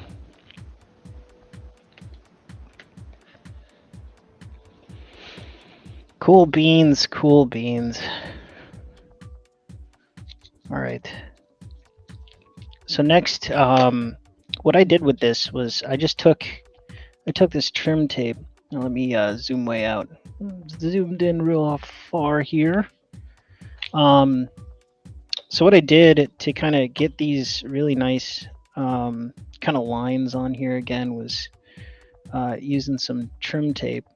[SPEAKER 2] Cool beans, cool beans. All right. So next, what I did with this was I took this trim tape. Now let me zoom way out. Zoomed in real far here. So what I did to kind of get these really nice kind of lines on here again was using some trim tape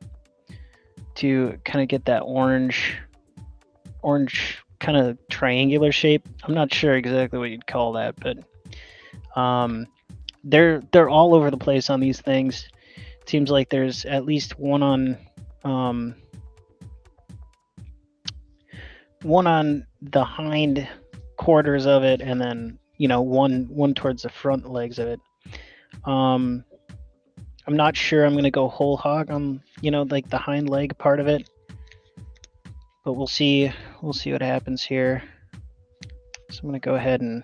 [SPEAKER 2] to kind of get that orange kind of triangular shape. I'm not sure exactly what you'd call that, but they're all over the place on these things. It seems like there's at least one on the hind quarters of it, and then one towards the front legs of it. I'm not sure I'm gonna go whole hog on like the hind leg part of it, but we'll see what happens here. So I'm gonna go ahead and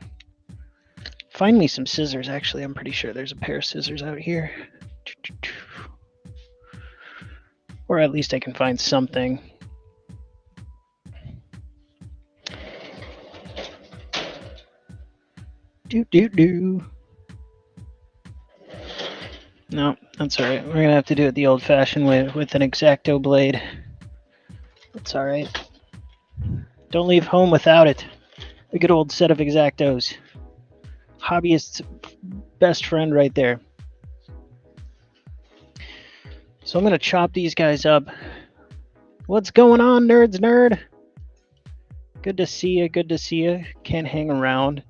[SPEAKER 2] find me some scissors. Actually, I'm pretty sure there's a pair of scissors out here, or at least I can find something. Do. No, that's all right. We're gonna have to do it the old-fashioned way with an X-Acto blade. That's all right. Don't leave home without it. A good old set of X-Actos. Hobbyist's best friend right there. So I'm gonna chop these guys up. What's going on, nerd? Good to see you. Good to see you. Can't hang around.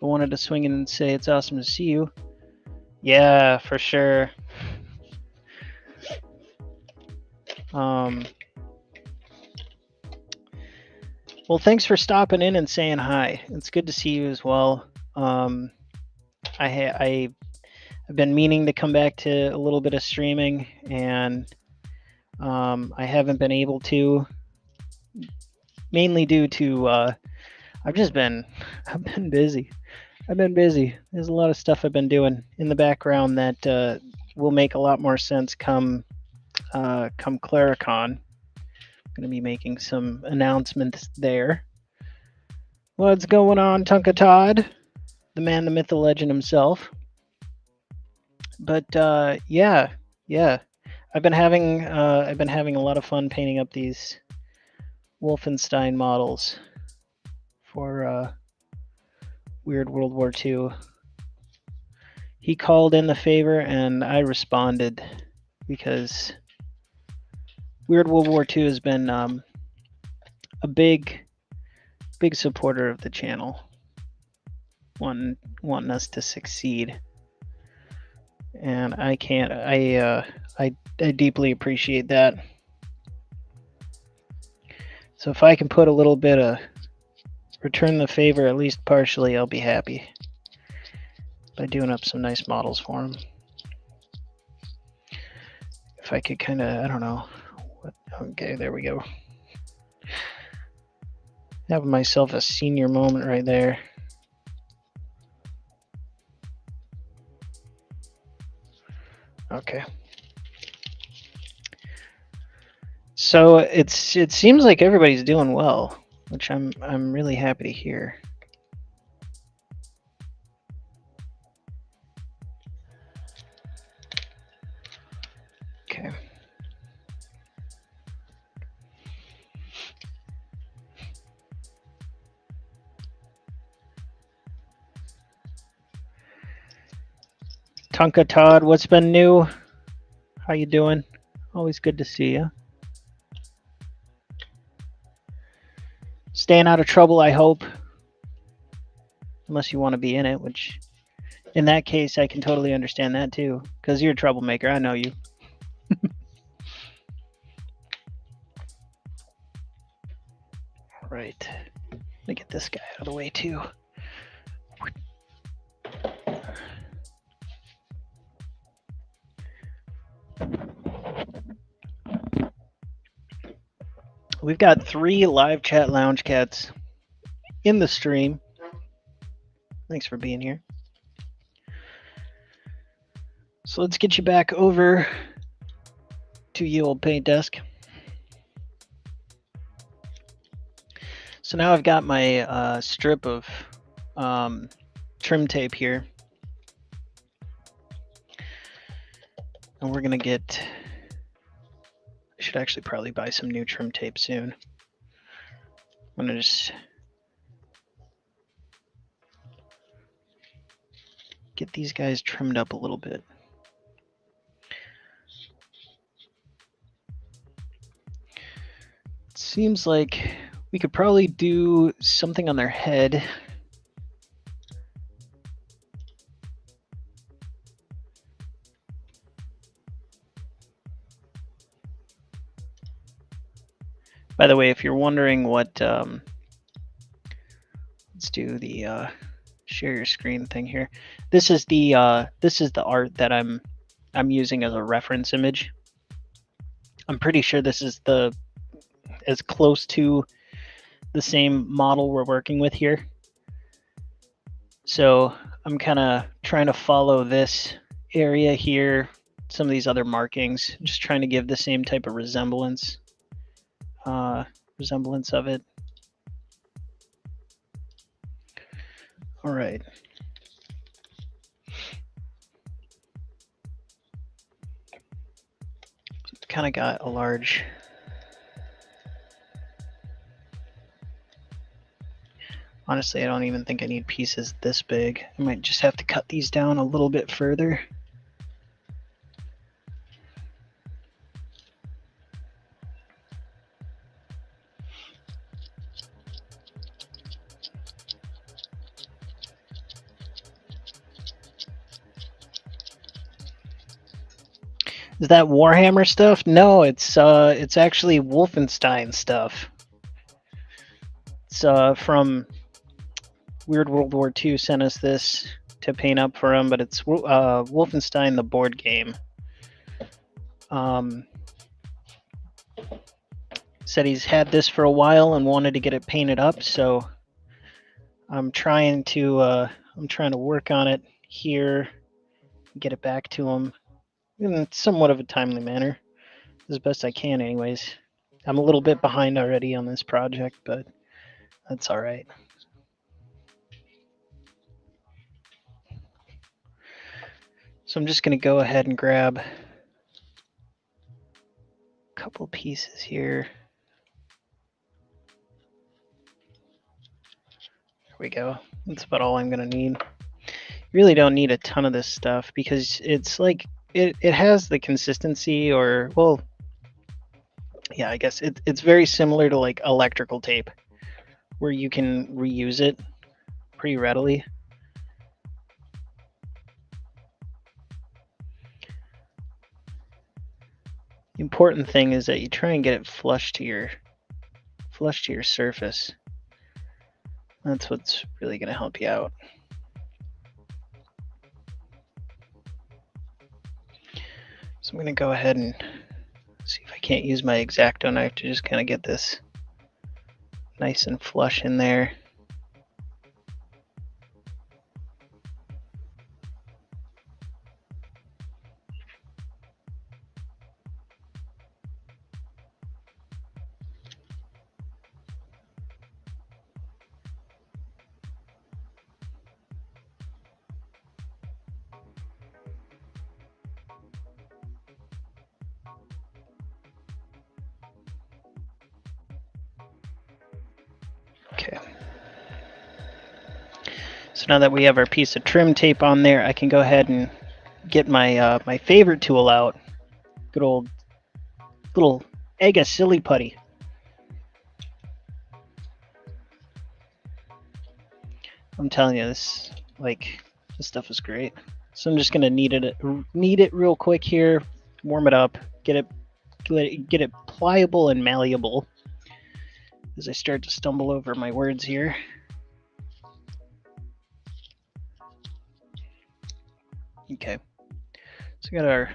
[SPEAKER 2] I wanted to swing in and say it's awesome to see you. Yeah, for sure. Well, thanks for stopping in and saying hi. It's good to see you as well. I've been meaning to come back to a little bit of streaming, and I haven't been able to, mainly due to I've been busy. There's a lot of stuff I've been doing in the background that will make a lot more sense come Claricon. I'm going to be making some announcements there. What's going on, Tonka Todd? The man, the myth, the legend himself. But yeah. I've been having a lot of fun painting up these Wolfenstein models for Weird World War II. He called in the favor and I responded because Weird World War II has been a big supporter of the channel, wanting us to succeed, and I deeply appreciate that. So if I can put a little bit of return the favor, at least partially, I'll be happy by doing up some nice models for him. If I could kind of, I don't know. Okay, there we go. Having myself a senior moment right there. Okay. So it seems like everybody's doing well, which I'm really happy to hear. Okay. Tonka Todd, what's been new? How you doing? Always good to see you. Staying out of trouble, I hope. Unless you want to be in it, which in that case, I can totally understand that too. Because you're a troublemaker, I know you. Right. Let me get this guy out of the way too. We've got 3 live chat lounge cats in the stream. Thanks for being here. So let's get you back over to your old paint desk. So now I've got my strip of trim tape here. And we're going to get... I should actually probably buy some new trim tape soon. I'm going to just get these guys trimmed up a little bit. It seems like we could probably do something on their head. By the way, if you're wondering what, let's do the share your screen thing here. This is the art that I'm using as a reference image. I'm pretty sure this is as close to the same model we're working with here. So I'm kind of trying to follow this area here, some of these other markings, just trying to give the same type of resemblance of it. All right. Kind of got a large. Honestly, I don't even think I need pieces this big. I might just have to cut these down a little bit further. Is that Warhammer stuff? No, it's actually Wolfenstein stuff. It's from Weird World War II sent us this to paint up for him, but it's Wolfenstein the board game. Said he's had this for a while and wanted to get it painted up, so I'm trying to work on it here, get it back to him in somewhat of a timely manner, as best I can anyways. I'm a little bit behind already on this project, but that's all right. So I'm just going to go ahead and grab a couple pieces here. There we go. That's about all I'm going to need. You really don't need a ton of this stuff because it's like it has the consistency, or well, yeah, I guess it's very similar to like electrical tape, where you can reuse it pretty readily. The important thing is that you try and get it flush to your surface. That's what's really going to help you out. So I'm going to go ahead and see if I can't use my X-Acto knife to just kind of get this nice and flush in there. Okay. So now that we have our piece of trim tape on there, I can go ahead and get my my favorite tool out. Good old little Egga Silly Putty. I'm telling you, this stuff is great. So I'm just gonna knead it real quick here, warm it up, get it pliable and malleable. As I start to stumble over my words here. Okay, so we got our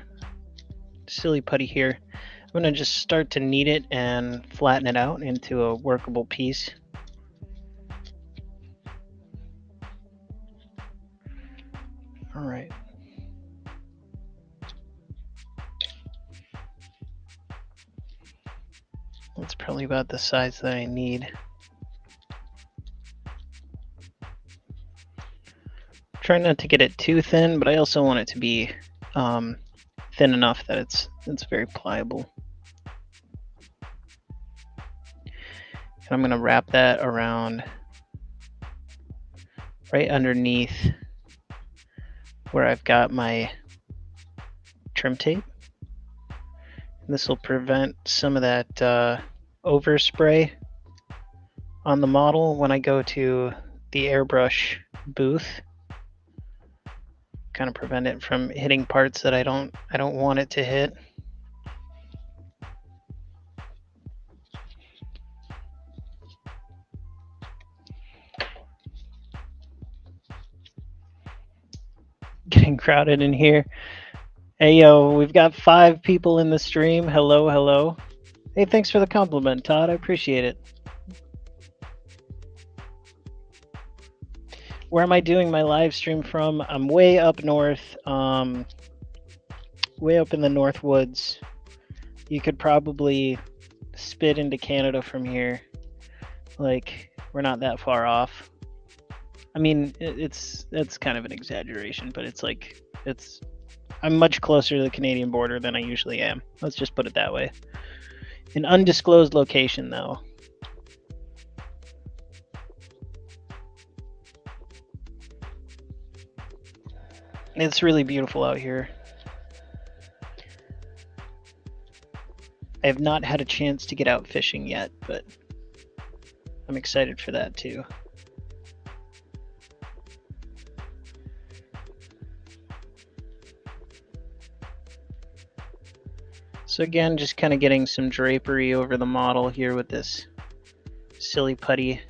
[SPEAKER 2] silly putty here. I'm gonna just start to knead it and flatten it out into a workable piece. All right. That's probably about the size that I need. Try not to get it too thin, but I also want it to be thin enough that it's very pliable. And I'm gonna wrap that around right underneath where I've got my trim tape. This will prevent some of that overspray on the model when I go to the airbrush booth. Kind of prevent it from hitting parts that I don't want it to hit. Getting crowded in here. Hey yo, we've got 5 people in the stream. Hello, hello. Hey, thanks for the compliment, Todd. I appreciate it. Where am I doing my live stream from? I'm way up north, way up in the North Woods. You could probably spit into Canada from here. Like, we're not that far off. I mean, it's kind of an exaggeration, but it's like, I'm much closer to the Canadian border than I usually am. Let's just put it that way. An undisclosed location, though. It's really beautiful out here. I have not had a chance to get out fishing yet, but I'm excited for that too. So again, just kind of getting some drapery over the model here with this silly putty.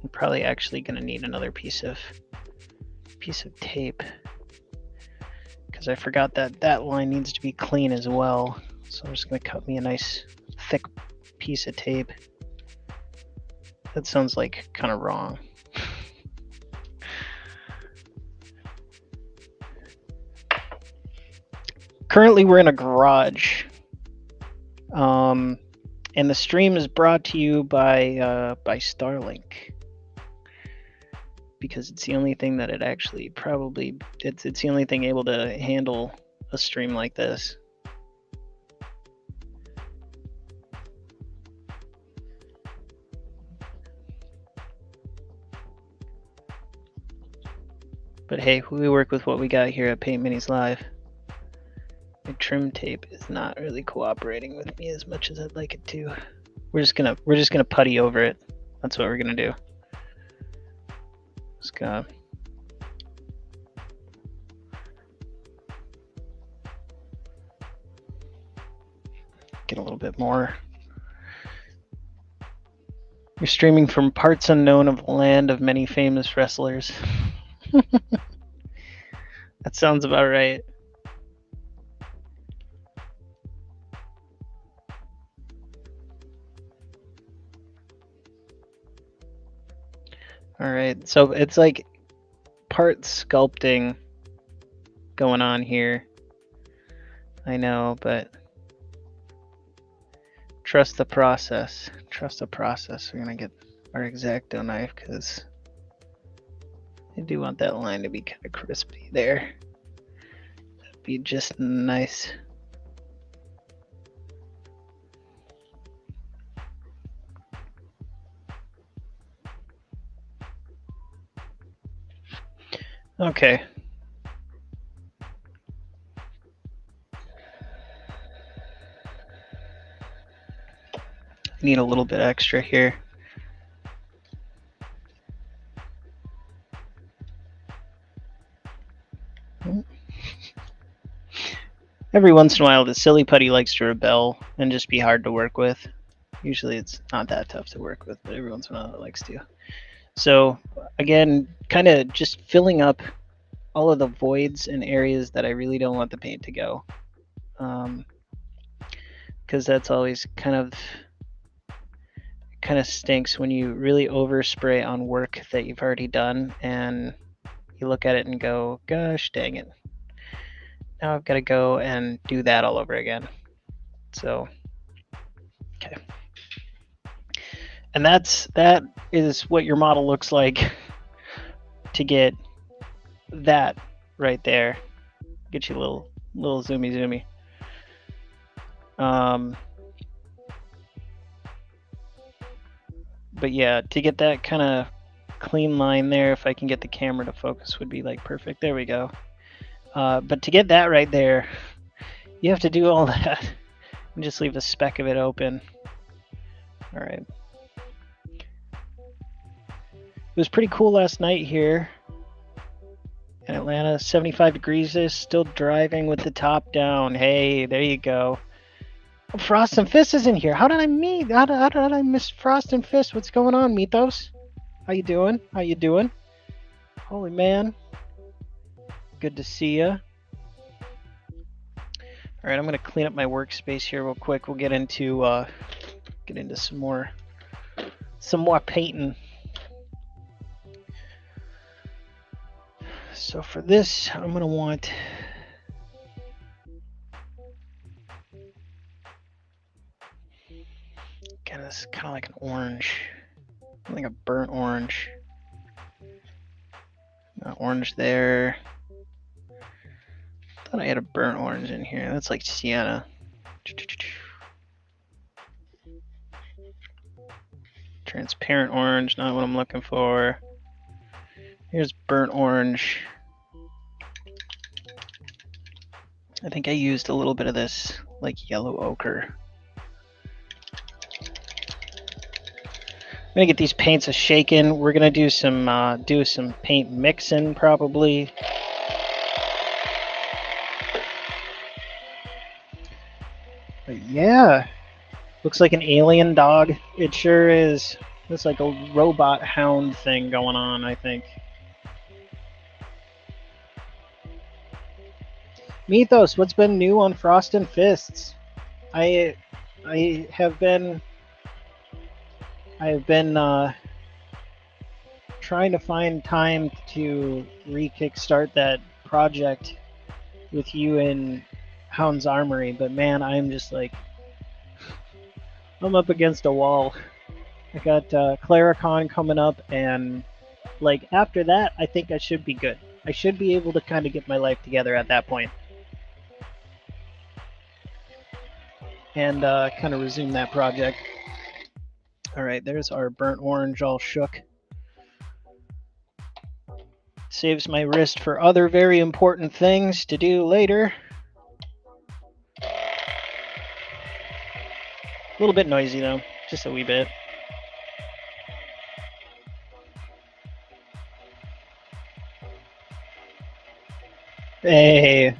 [SPEAKER 2] I'm probably actually going to need another piece of tape, because I forgot that line needs to be clean as well. So I'm just going to cut me a nice thick piece of tape. That sounds like kind of wrong. Currently we're in a garage, and the stream is brought to you by Starlink, because it's the only thing that it actually it's the only thing able to handle a stream like this. But hey, we work with what we got here at Paint Minis Live. My trim tape is not really cooperating with me as much as I'd like it to. We're just gonna putty over it. That's what we're gonna do. Just gonna get a little bit more. You're streaming from parts unknown of the land of many famous wrestlers. That sounds about right. All right, so it's like part sculpting going on here. I know, but trust the process. Trust the process. We're gonna get our X-Acto knife because I do want that line to be kind of crispy there. That'd be just nice. Okay. I need a little bit extra here. Every once in a while, the silly putty likes to rebel and just be hard to work with. Usually it's not that tough to work with, but every once in a while it likes to. So again, kind of just filling up all of the voids and areas that I really don't want the paint to go. Because that's always kind of stinks when you really overspray on work that you've already done and you look at it and go, gosh dang it. Now I've got to go and do that all over again. So, okay. And that is what your model looks like to get that right there. Get you a little zoomy. But yeah, to get that kind of clean line there. If I can get the camera to focus, would be like perfect. There we go. But to get that right there, you have to do all that and just leave a speck of it open. All right. It was pretty cool last night here in Atlanta. 75 degrees. Is still driving with the top down. Hey, there you go. Oh, Frost and Fist is in here. How did I miss Frost and Fist? What's going on, Mythos? How you doing? How you doing? Holy man. Good to see ya. All right, I'm gonna clean up my workspace here real quick. We'll get into some more painting. So for this, I'm gonna want kind of like an orange, like a burnt orange. Orange there. Thought I had a burnt orange in here. That's like sienna. Transparent orange, not what I'm looking for. Here's burnt orange. I think I used a little bit of this, like yellow ochre. I'm gonna get these paints a shaken. We're gonna do some paint mixing probably. But yeah, looks like an alien dog. It sure is. Looks like a robot hound thing going on, I think. Mythos, what's been new on Frost and Fists? I've been trying to find time to re-kickstart that project with you and Hounds Armory, but man, I'm just like, I'm up against a wall. I got Claricon coming up, and like after that, I think I should be good. I should be able to kind of get my life together at that point. And kind of resume that project. All right, there's our burnt orange all shook. Saves my wrist for other very important things to do later. A little bit noisy though, just a wee bit. Hey,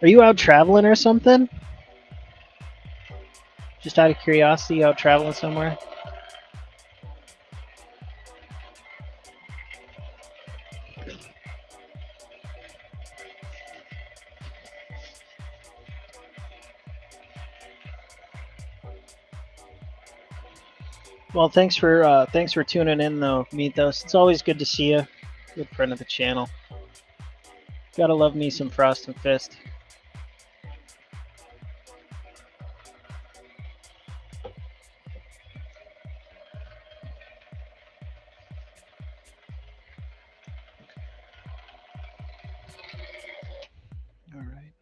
[SPEAKER 2] are you out traveling or something? Just out of curiosity, out traveling somewhere? Well, thanks for tuning in though, Mythos. It's always good to see you. Good friend of the channel. Gotta love me some Frost and Fist. All right.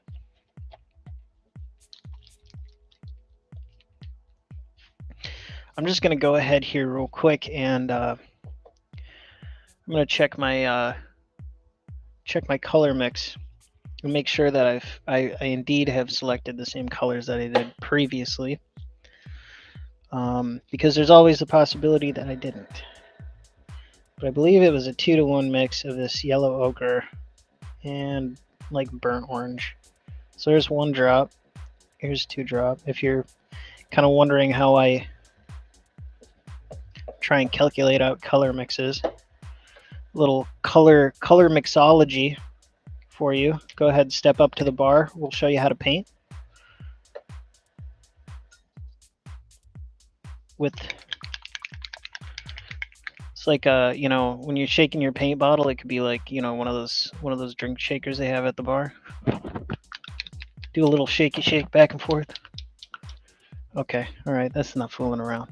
[SPEAKER 2] I'm just gonna go ahead here real quick, and I'm gonna check my color mix and make sure that I indeed have selected the same colors that I did previously, because there's always the possibility that I didn't. But I believe it was a 2-to-1 mix of this yellow ochre and like burnt orange. So there's 1 drop. Here's 2 drop. If you're kind of wondering how I try and calculate out color mixes, little color mixology for you. Go ahead and step up to the bar. We'll show you how to paint with. It's like you know, when you're shaking your paint bottle, it could be like, you know, one of those drink shakers they have at the bar. Do a little shaky shake back and forth. Okay, all right, that's enough fooling around.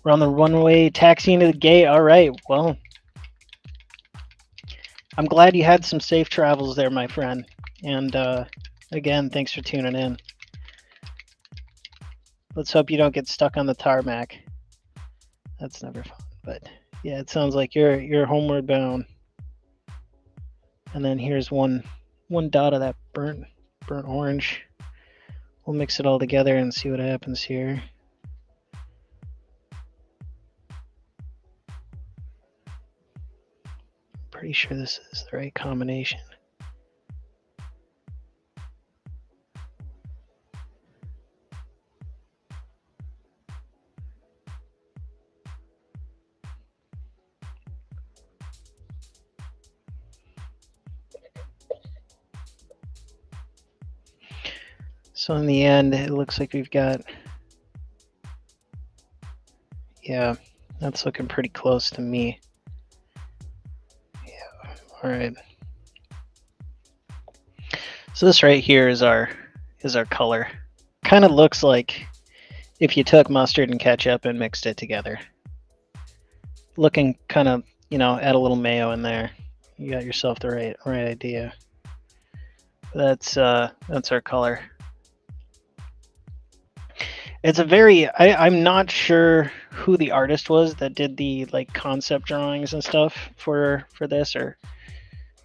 [SPEAKER 2] We're on the runway, taxiing to the gate. All right, well, I'm glad you had some safe travels there, my friend. And again, thanks for tuning in. Let's hope you don't get stuck on the tarmac. That's never fun. But yeah, it sounds like you're homeward bound. And then here's one dot of that burnt orange. We'll mix it all together and see what happens here. Pretty sure this is the right combination. So in the end, it looks like we've got, yeah, that's looking pretty close to me. Yeah, all right. So this right here is our color. Kind of looks like if you took mustard and ketchup and mixed it together. Looking kind of, add a little mayo in there. You got yourself the right idea. That's our color. It's a very, I'm not sure who the artist was that did the like concept drawings and stuff for this, or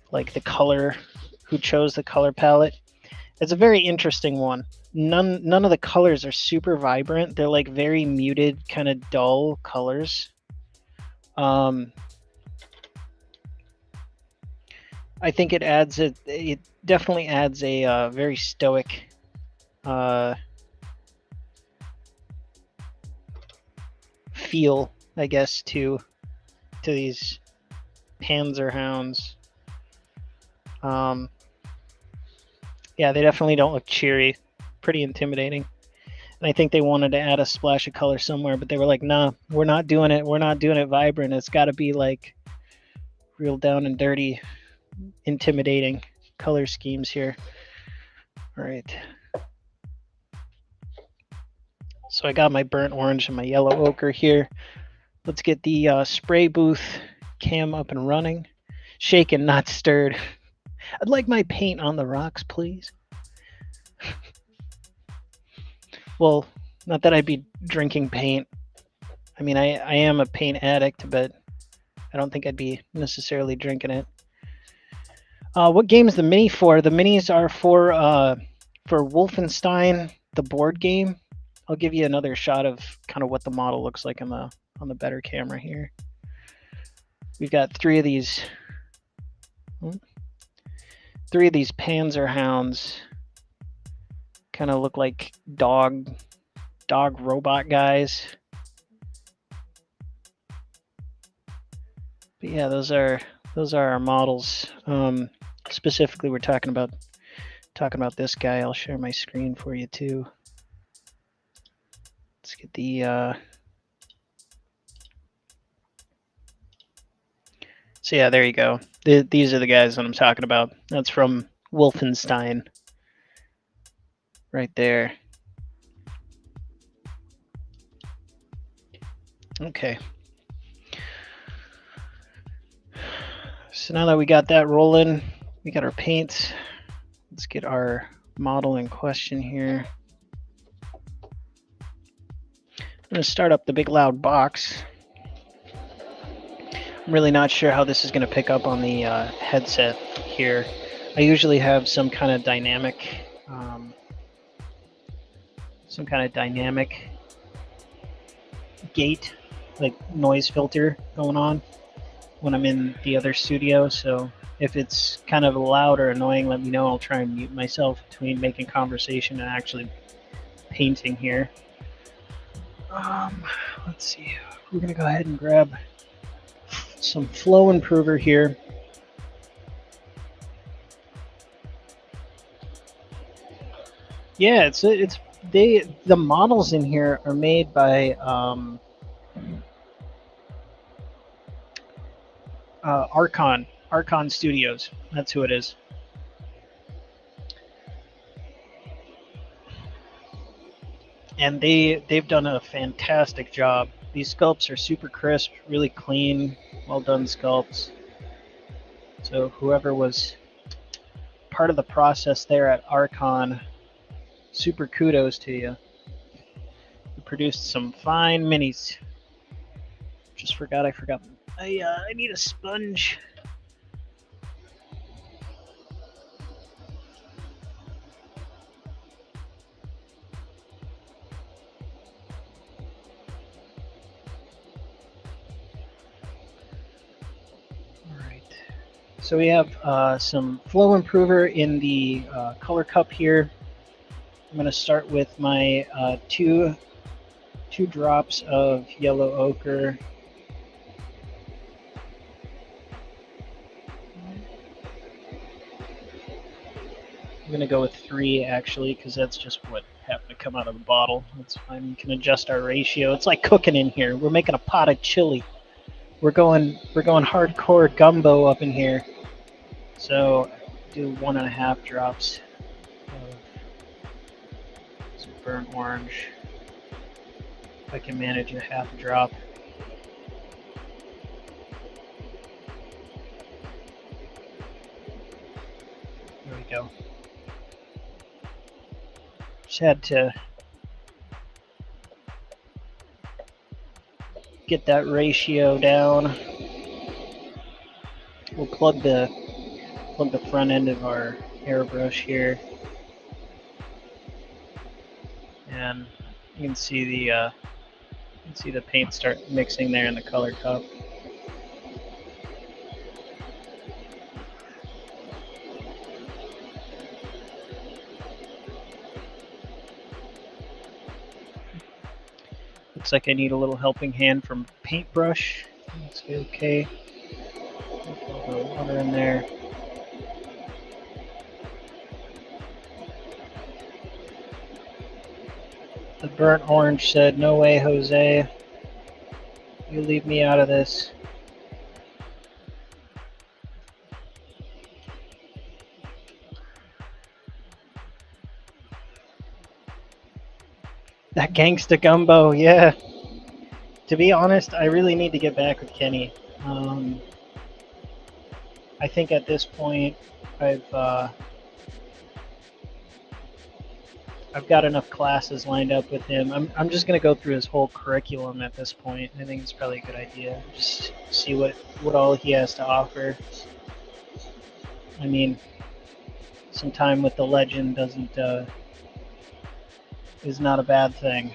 [SPEAKER 2] like the color, who chose the color palette. It's a very interesting one. None of the colors are super vibrant. They're like very muted, kind of dull colors. I think it definitely adds a very stoic feel, I guess, to these Panzer Hounds. Yeah, they definitely don't look cheery. Pretty intimidating. And I think they wanted to add a splash of color somewhere, but they were like, nah, we're not doing it. We're not doing it vibrant. It's got to be like real down and dirty, intimidating color schemes here. All right. So I got my burnt orange and my yellow ochre here. Let's get the spray booth cam up and running. Shaken, not stirred. I'd like my paint on the rocks, please. Well, not that I'd be drinking paint. I mean, I am a paint addict, but I don't think I'd be necessarily drinking it. What game is the mini for? The minis are for Wolfenstein, the board game. I'll give you another shot of kind of what the model looks like on the better camera here. We've got three of these Panzer Hounds. Kind of look like dog robot guys. But yeah, those are our models. Specifically, we're talking about this guy. I'll share my screen for you too. Let's get the. So yeah, there you go. These are the guys that I'm talking about. That's from Wolfenstein. Right there. Okay. So now that we got that rolling, we got our paints. Let's get our model in question here. I'm going to start up the big loud box. I'm really not sure how this is going to pick up on the headset here. I usually have some kind of dynamic gate, like noise filter going on when I'm in the other studio. So if it's kind of loud or annoying, let me know. I'll try and mute myself between making conversation and actually painting here. Let's see. We're going to go ahead and grab some flow improver here. Yeah, the models in here are made by Archon Studios. That's who it is. And they've done a fantastic job. These sculpts are super crisp, really clean, well done sculpts. So whoever was part of the process there at Archon, super kudos to you. You produced some fine minis. Just forgot. I forgot. I need a sponge. So we have some flow improver in the color cup here. I'm going to start with my two drops of yellow ochre. I'm going to go with 3 actually, because that's just what happened to come out of the bottle. That's fine. We can adjust our ratio. It's like cooking in here. We're making a pot of chili. We're going hardcore gumbo up in here. So do 1.5 drops of some burnt orange. If I can manage a 1/2 drop. There we go. Just had to get that ratio down. We'll plug the front end of our airbrush here, and you can see the paint start mixing there in the color cup. Looks like I need a little helping hand from paintbrush. Let's be okay. Put a little water in there. The burnt orange said, "No way, Jose. You leave me out of this." That gangsta gumbo, yeah. To be honest, I really need to get back with Kenny. I think at this point, I've got enough classes lined up with him. I'm just gonna go through his whole curriculum at this point. I think it's probably a good idea. Just see what all he has to offer. I mean, some time with the legend is not a bad thing.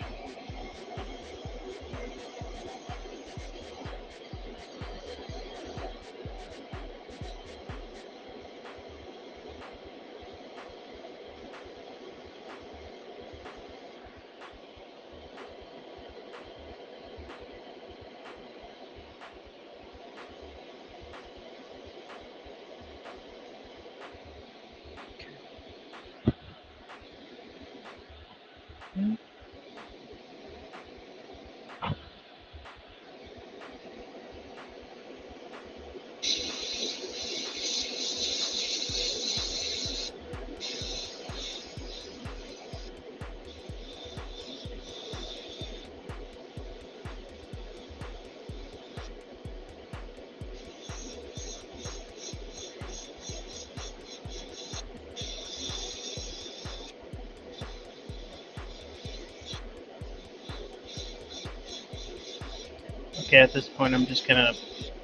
[SPEAKER 2] Okay, at this point, I'm just kind of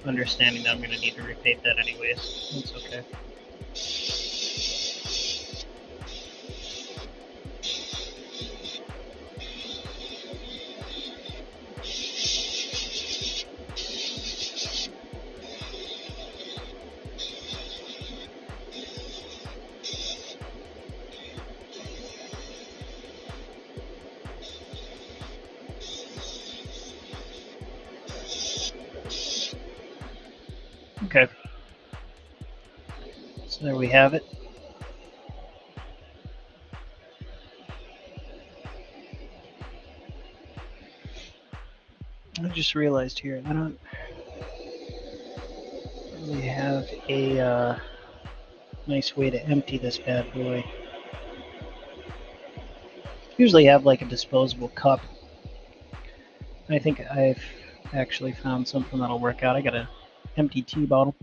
[SPEAKER 2] understanding that I'm going to need to repaint that anyways. It's okay. Okay. So there we have it. I just realized here, I don't really have a nice way to empty this bad boy. Usually have like a disposable cup. I think I've actually found something that'll work out. I got a empty tea bottle.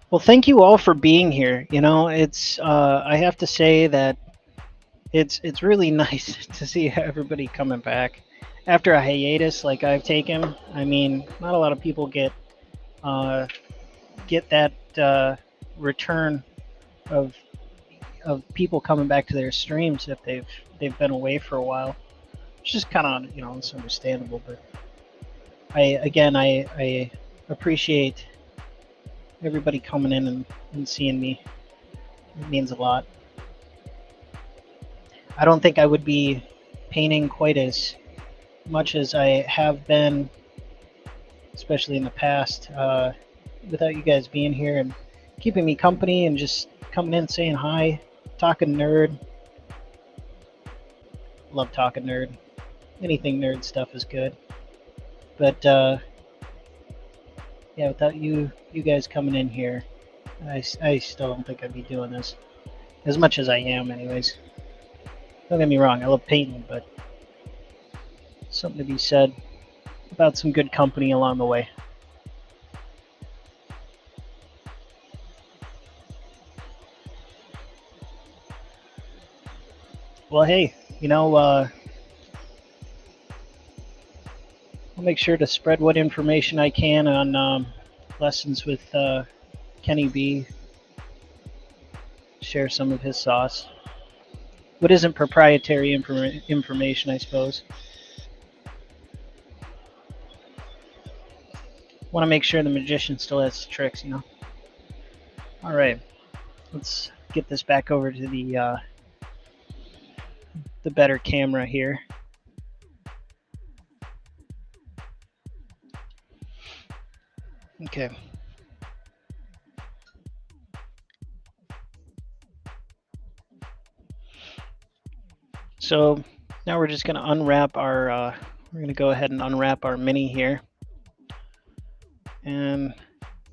[SPEAKER 2] Well, thank you all for being here. You know, it's I have to say that it's really nice to see everybody coming back after a hiatus like I've taken. I mean, not a lot of people uh, get that return of people coming back to their streams if they've been away for a while. It's just kind of it's understandable, but I appreciate everybody coming in and seeing me. It means a lot. I don't think I would be painting quite as much as I have been, especially in the past, without you guys being here and keeping me company and just coming in, saying hi, talking nerd. Love talking nerd. Anything nerd stuff is good. But yeah, without you guys coming in here, I still don't think I'd be doing this as much as I am, anyways. Don't get me wrong, I love painting, but something to be said about some good company along the way. Well, hey, I'll make sure to spread what information I can on lessons with Kenny B. Share some of his sauce. What isn't proprietary information, I suppose. Want to make sure the magician still has tricks, All right, let's get this back over to the better camera here. Okay. So now we're just going to unwrap our, we're going to go ahead and unwrap our mini here and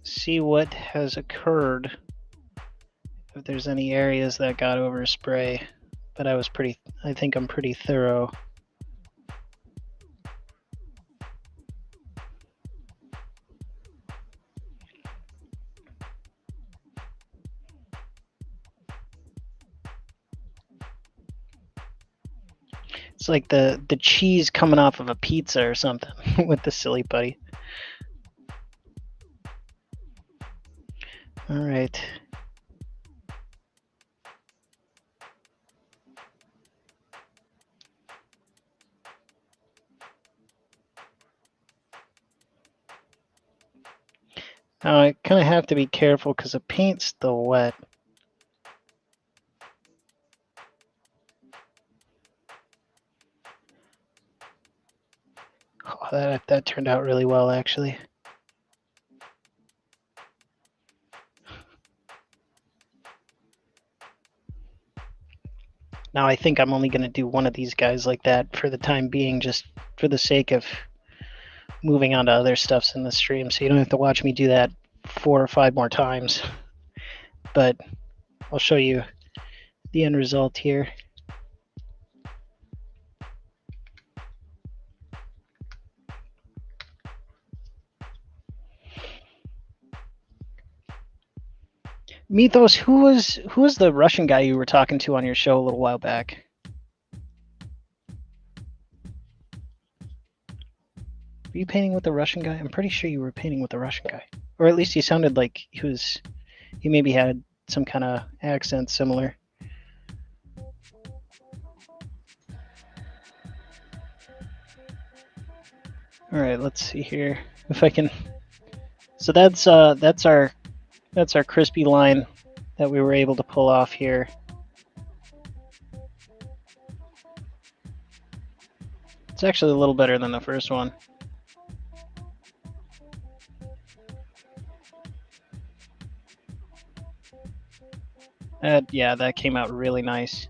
[SPEAKER 2] see what has occurred, if there's any areas that got overspray. But I think I'm pretty thorough. It's like the cheese coming off of a pizza or something with the silly putty. All right. Now I kind of have to be careful because the paint's still wet. Oh, that turned out really well, actually. Now I think I'm only going to do one of these guys like that for the time being, just for the sake of moving on to other stuffs in the stream, so you don't have to watch me do that 4 or 5 more times. But I'll show you the end result here. Mythos, who was the Russian guy you were talking to on your show a little while back? Were you painting with the Russian guy? I'm pretty sure you were painting with the Russian guy. Or at least he sounded like he maybe had some kind of accent similar. All right, let's see here if I can. So that's our crispy line that we were able to pull off here. It's actually a little better than the first one. Yeah, that came out really nice.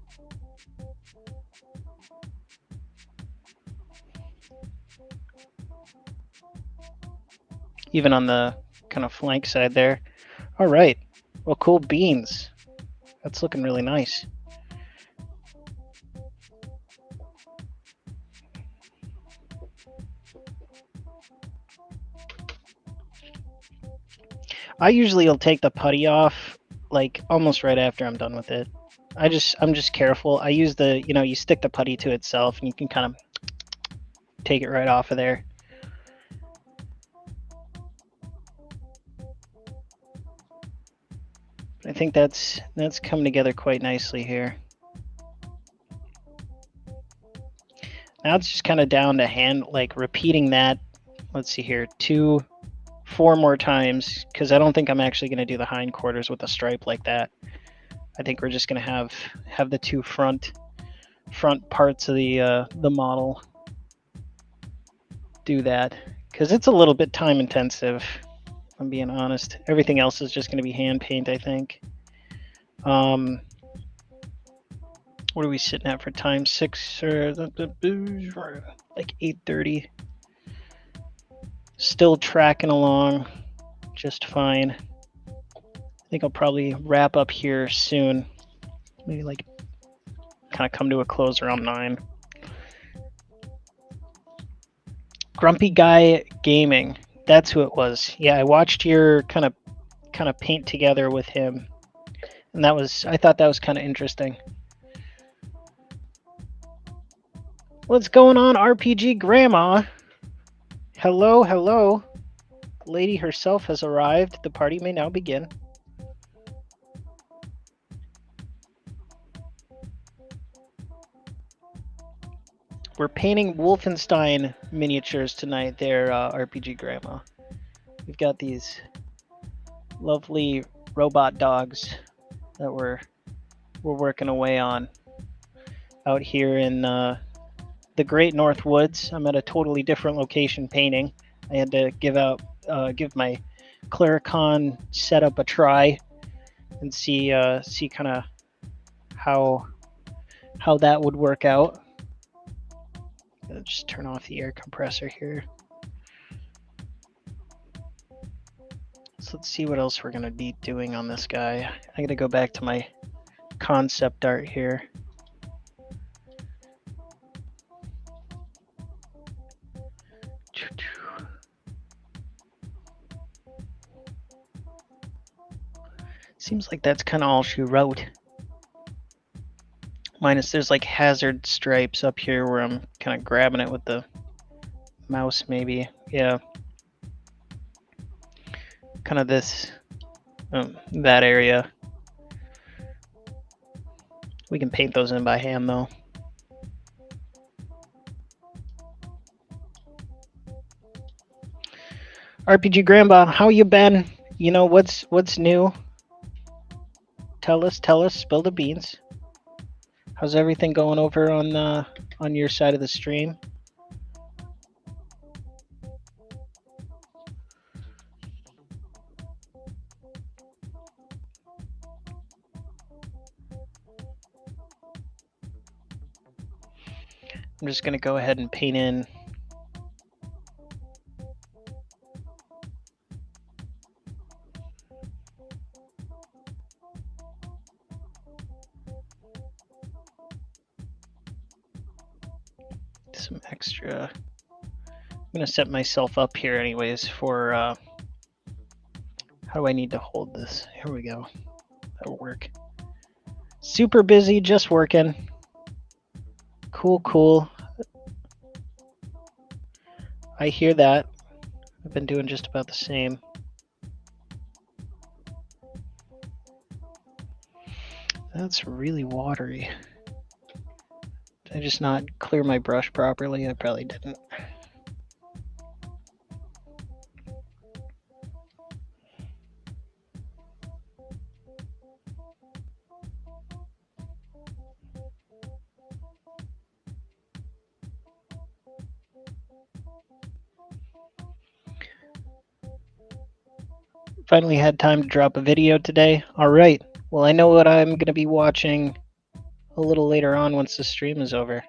[SPEAKER 2] Even on the kind of flank side there. All right. Well, cool beans. That's looking really nice. I usually will take the putty off like almost right after I'm done with it. I'm just careful. I use the, you stick the putty to itself and you can kind of take it right off of there. I think that's come together quite nicely here. Now it's just kind of down to repeating that. Let's see here, 4 more times, because I don't think I'm actually going to do the hindquarters with a stripe like that. I think we're just going to have the 2 front parts of the model do that, because it's a little bit time intensive, if I'm being honest. Everything else is just going to be hand paint, I think. What are we sitting at for time? 6 or like 8:30. Still tracking along just fine. I think I'll probably wrap up here soon. Maybe like kind of come to a close around 9. Grumpy Guy Gaming. That's who it was. Yeah, I watched your kind of paint together with him, and I thought that was kind of interesting. What's going on, RPG Grandma? Hello, hello. The lady herself has arrived. The party may now begin. We're painting Wolfenstein miniatures tonight there, RPG Grandma. We've got these lovely robot dogs that we're working away on out here in the Great North Woods. I'm at a totally different location painting. I had to give my Claricon setup a try and see kind of how that would work out. I'll just turn off the air compressor here. So let's see what else we're gonna be doing on this guy. I gotta go back to my concept art here. Seems like that's kind of all she wrote. Minus there's like hazard stripes up here where I'm kind of grabbing it with the mouse maybe. Yeah. Kind of this, that area. We can paint those in by hand though. RPG Grandpa, how you been? You know, what's new? Tell us, spill the beans. How's everything going over on your side of the stream? I'm just gonna go ahead and paint in some extra. I'm gonna set myself up here anyways for how do I need to hold this? Here we go. That'll work. Super busy, just working. Cool. I hear that. I've been doing just about the same. That's really watery. Did I just not clear my brush properly? I probably didn't. Finally had time to drop a video today. All right. Well, I know what I'm going to be watching a little later on once the stream is over.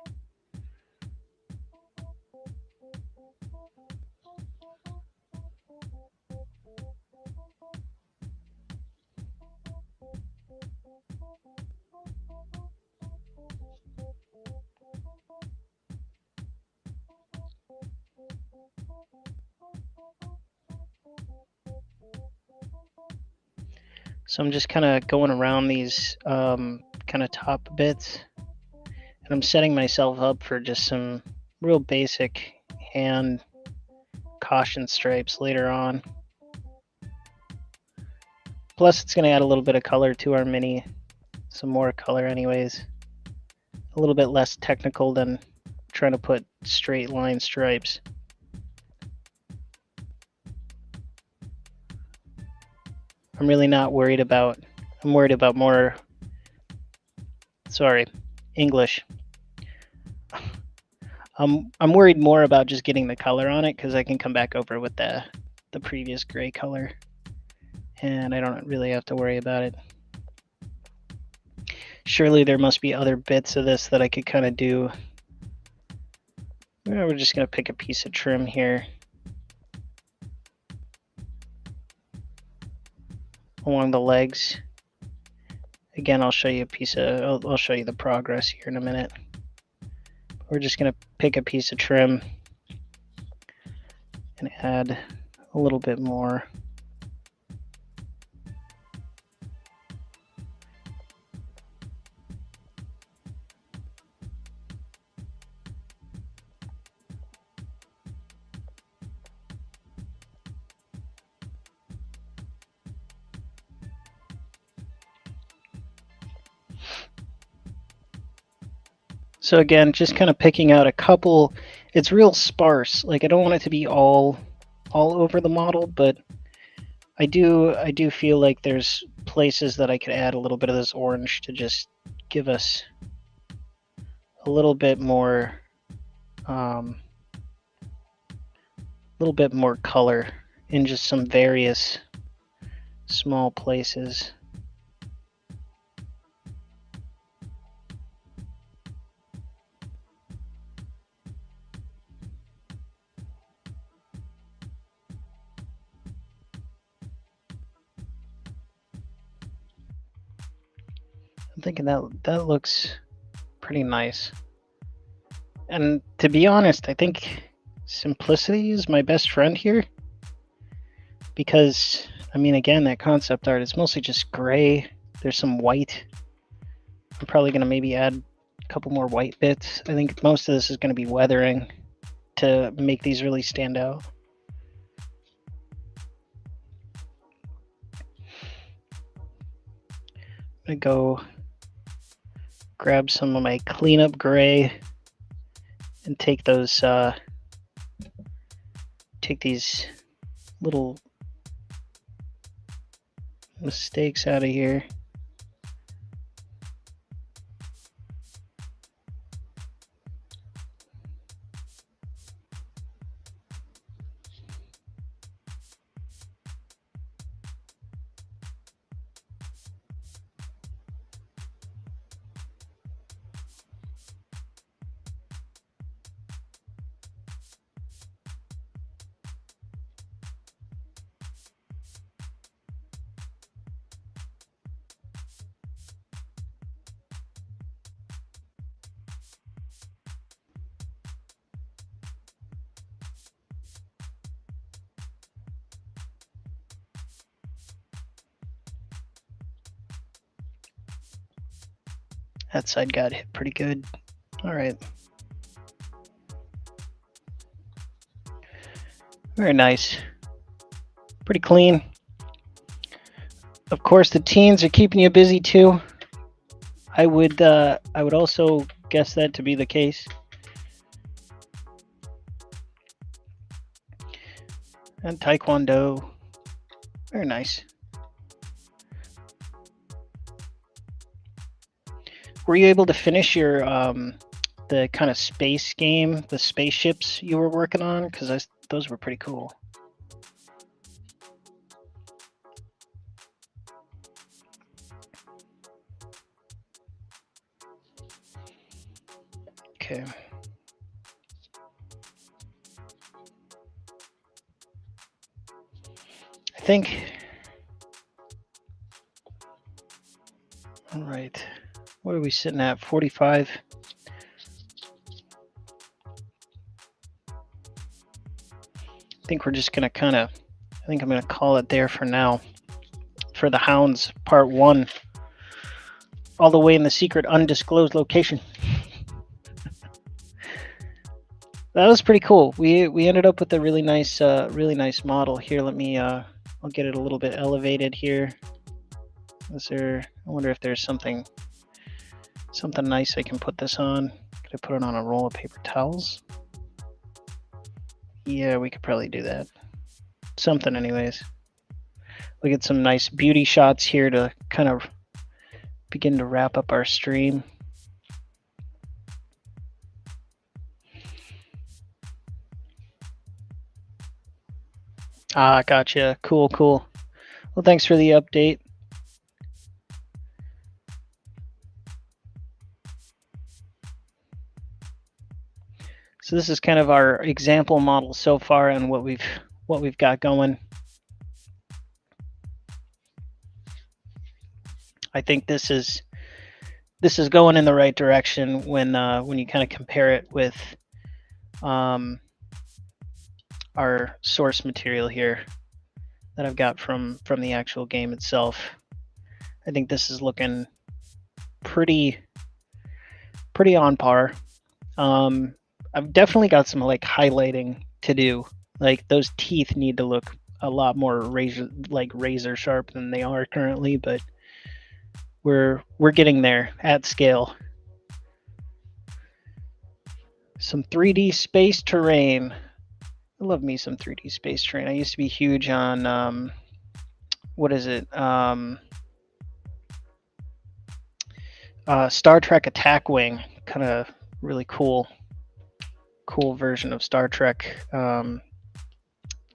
[SPEAKER 2] So I'm just kind of going around these kind kind of top bits. And I'm setting myself up for just some real basic hand caution stripes later on. Plus, it's going to add a little bit of color to our mini. Some more color anyways. A little bit less technical than trying to put straight line stripes. I'm really not worried about, I'm worried about more, sorry, English. I'm worried more about just getting the color on it because I can come back over with the previous gray color and I don't really have to worry about it. Surely there must be other bits of this that I could kind of do. We're just going to pick a piece of trim here along the legs. Again, I'll show you a piece of, I'll show you the progress here in a minute. We're just going to pick a piece of trim and add a little bit more. So again, just kind of picking out a couple. It's real sparse. Like I don't want it to be all over the model, but I do feel like there's places that I could add a little bit of this orange to just give us a little bit more color in just some various small places. I'm thinking that looks pretty nice. And to be honest, I think simplicity is my best friend here. Because, I mean, again, that concept art is mostly just gray. There's some white. I'm probably going to maybe add a couple more white bits. I think most of this is going to be weathering to make these really stand out. I'm going to go grab some of my cleanup gray and take those, take these little mistakes out of here. That side got hit pretty good. All right. Very nice. Pretty clean. Of course, the teens are keeping you busy too. I would also guess that to be the case. And Taekwondo. Very nice. Were you able to finish your the kind of space game, the spaceships you were working on? Because those were pretty cool. Okay. I think. All right. What are we sitting at? 45. I think we're just gonna I think I'm gonna call it there for now. For the Hounds Part 1 all the way in the secret undisclosed location. That was pretty cool. We ended up with a really nice model here. Let me I'll get it a little bit elevated here. I wonder if there's something nice I can put this on. Could I put it on a roll of paper towels? Yeah, we could probably do that. Something anyways. We'll get some nice beauty shots here to kind of begin to wrap up our stream. Ah, gotcha. Cool. Well, thanks for the update. So this is kind of our example model so far and what we've got going. I think this is going in the right direction when you kind of compare it with our source material here that I've got from the actual game itself. I think this is looking pretty on par. I've definitely got some like highlighting to do. Like those teeth need to look a lot more razor sharp than they are currently, but we're getting there at scale. Some 3D space terrain. I love me some 3D space terrain. I used to be huge on what is it? Star Trek Attack Wing. Kind of really cool version of Star Trek.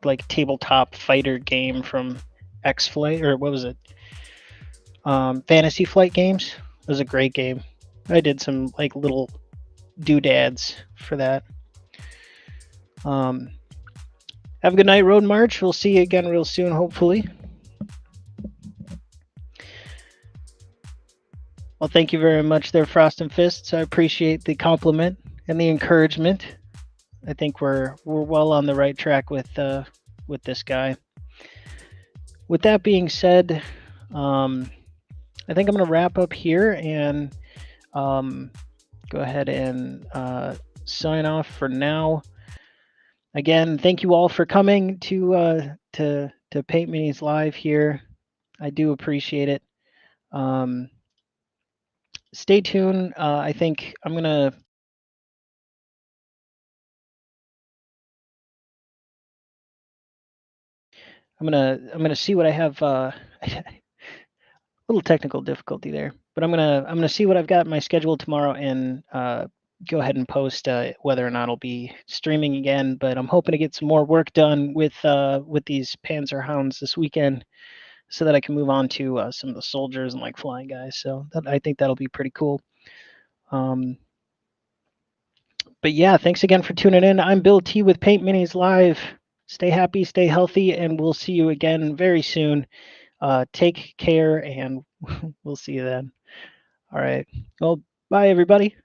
[SPEAKER 2] Like tabletop fighter game from X-Flight, or what was it? Fantasy Flight Games. It was a great game. I did some like little doodads for that. Have a good night, Road March. We'll see you again real soon, hopefully. Well, thank you very much there, Frost and Fists. I appreciate the compliment and the encouragement. I think we're well on the right track with this guy. With that being said, I think I'm going to wrap up here and go ahead and sign off for now. Again, thank you all for coming to Paint Minis Live here. I do appreciate it. Stay tuned. I think I'm gonna see what I have. A little technical difficulty there, but I'm gonna see what I've got in my schedule tomorrow and go ahead and post whether or not I'll be streaming again. But I'm hoping to get some more work done with these Panzer Hounds this weekend, so that I can move on to some of the soldiers and like flying guys. So I think that'll be pretty cool. But yeah, thanks again for tuning in. I'm Bill T with Paint Minis Live. Stay happy, stay healthy, and we'll see you again very soon. Take care, and we'll see you then. All right. Well, bye, everybody.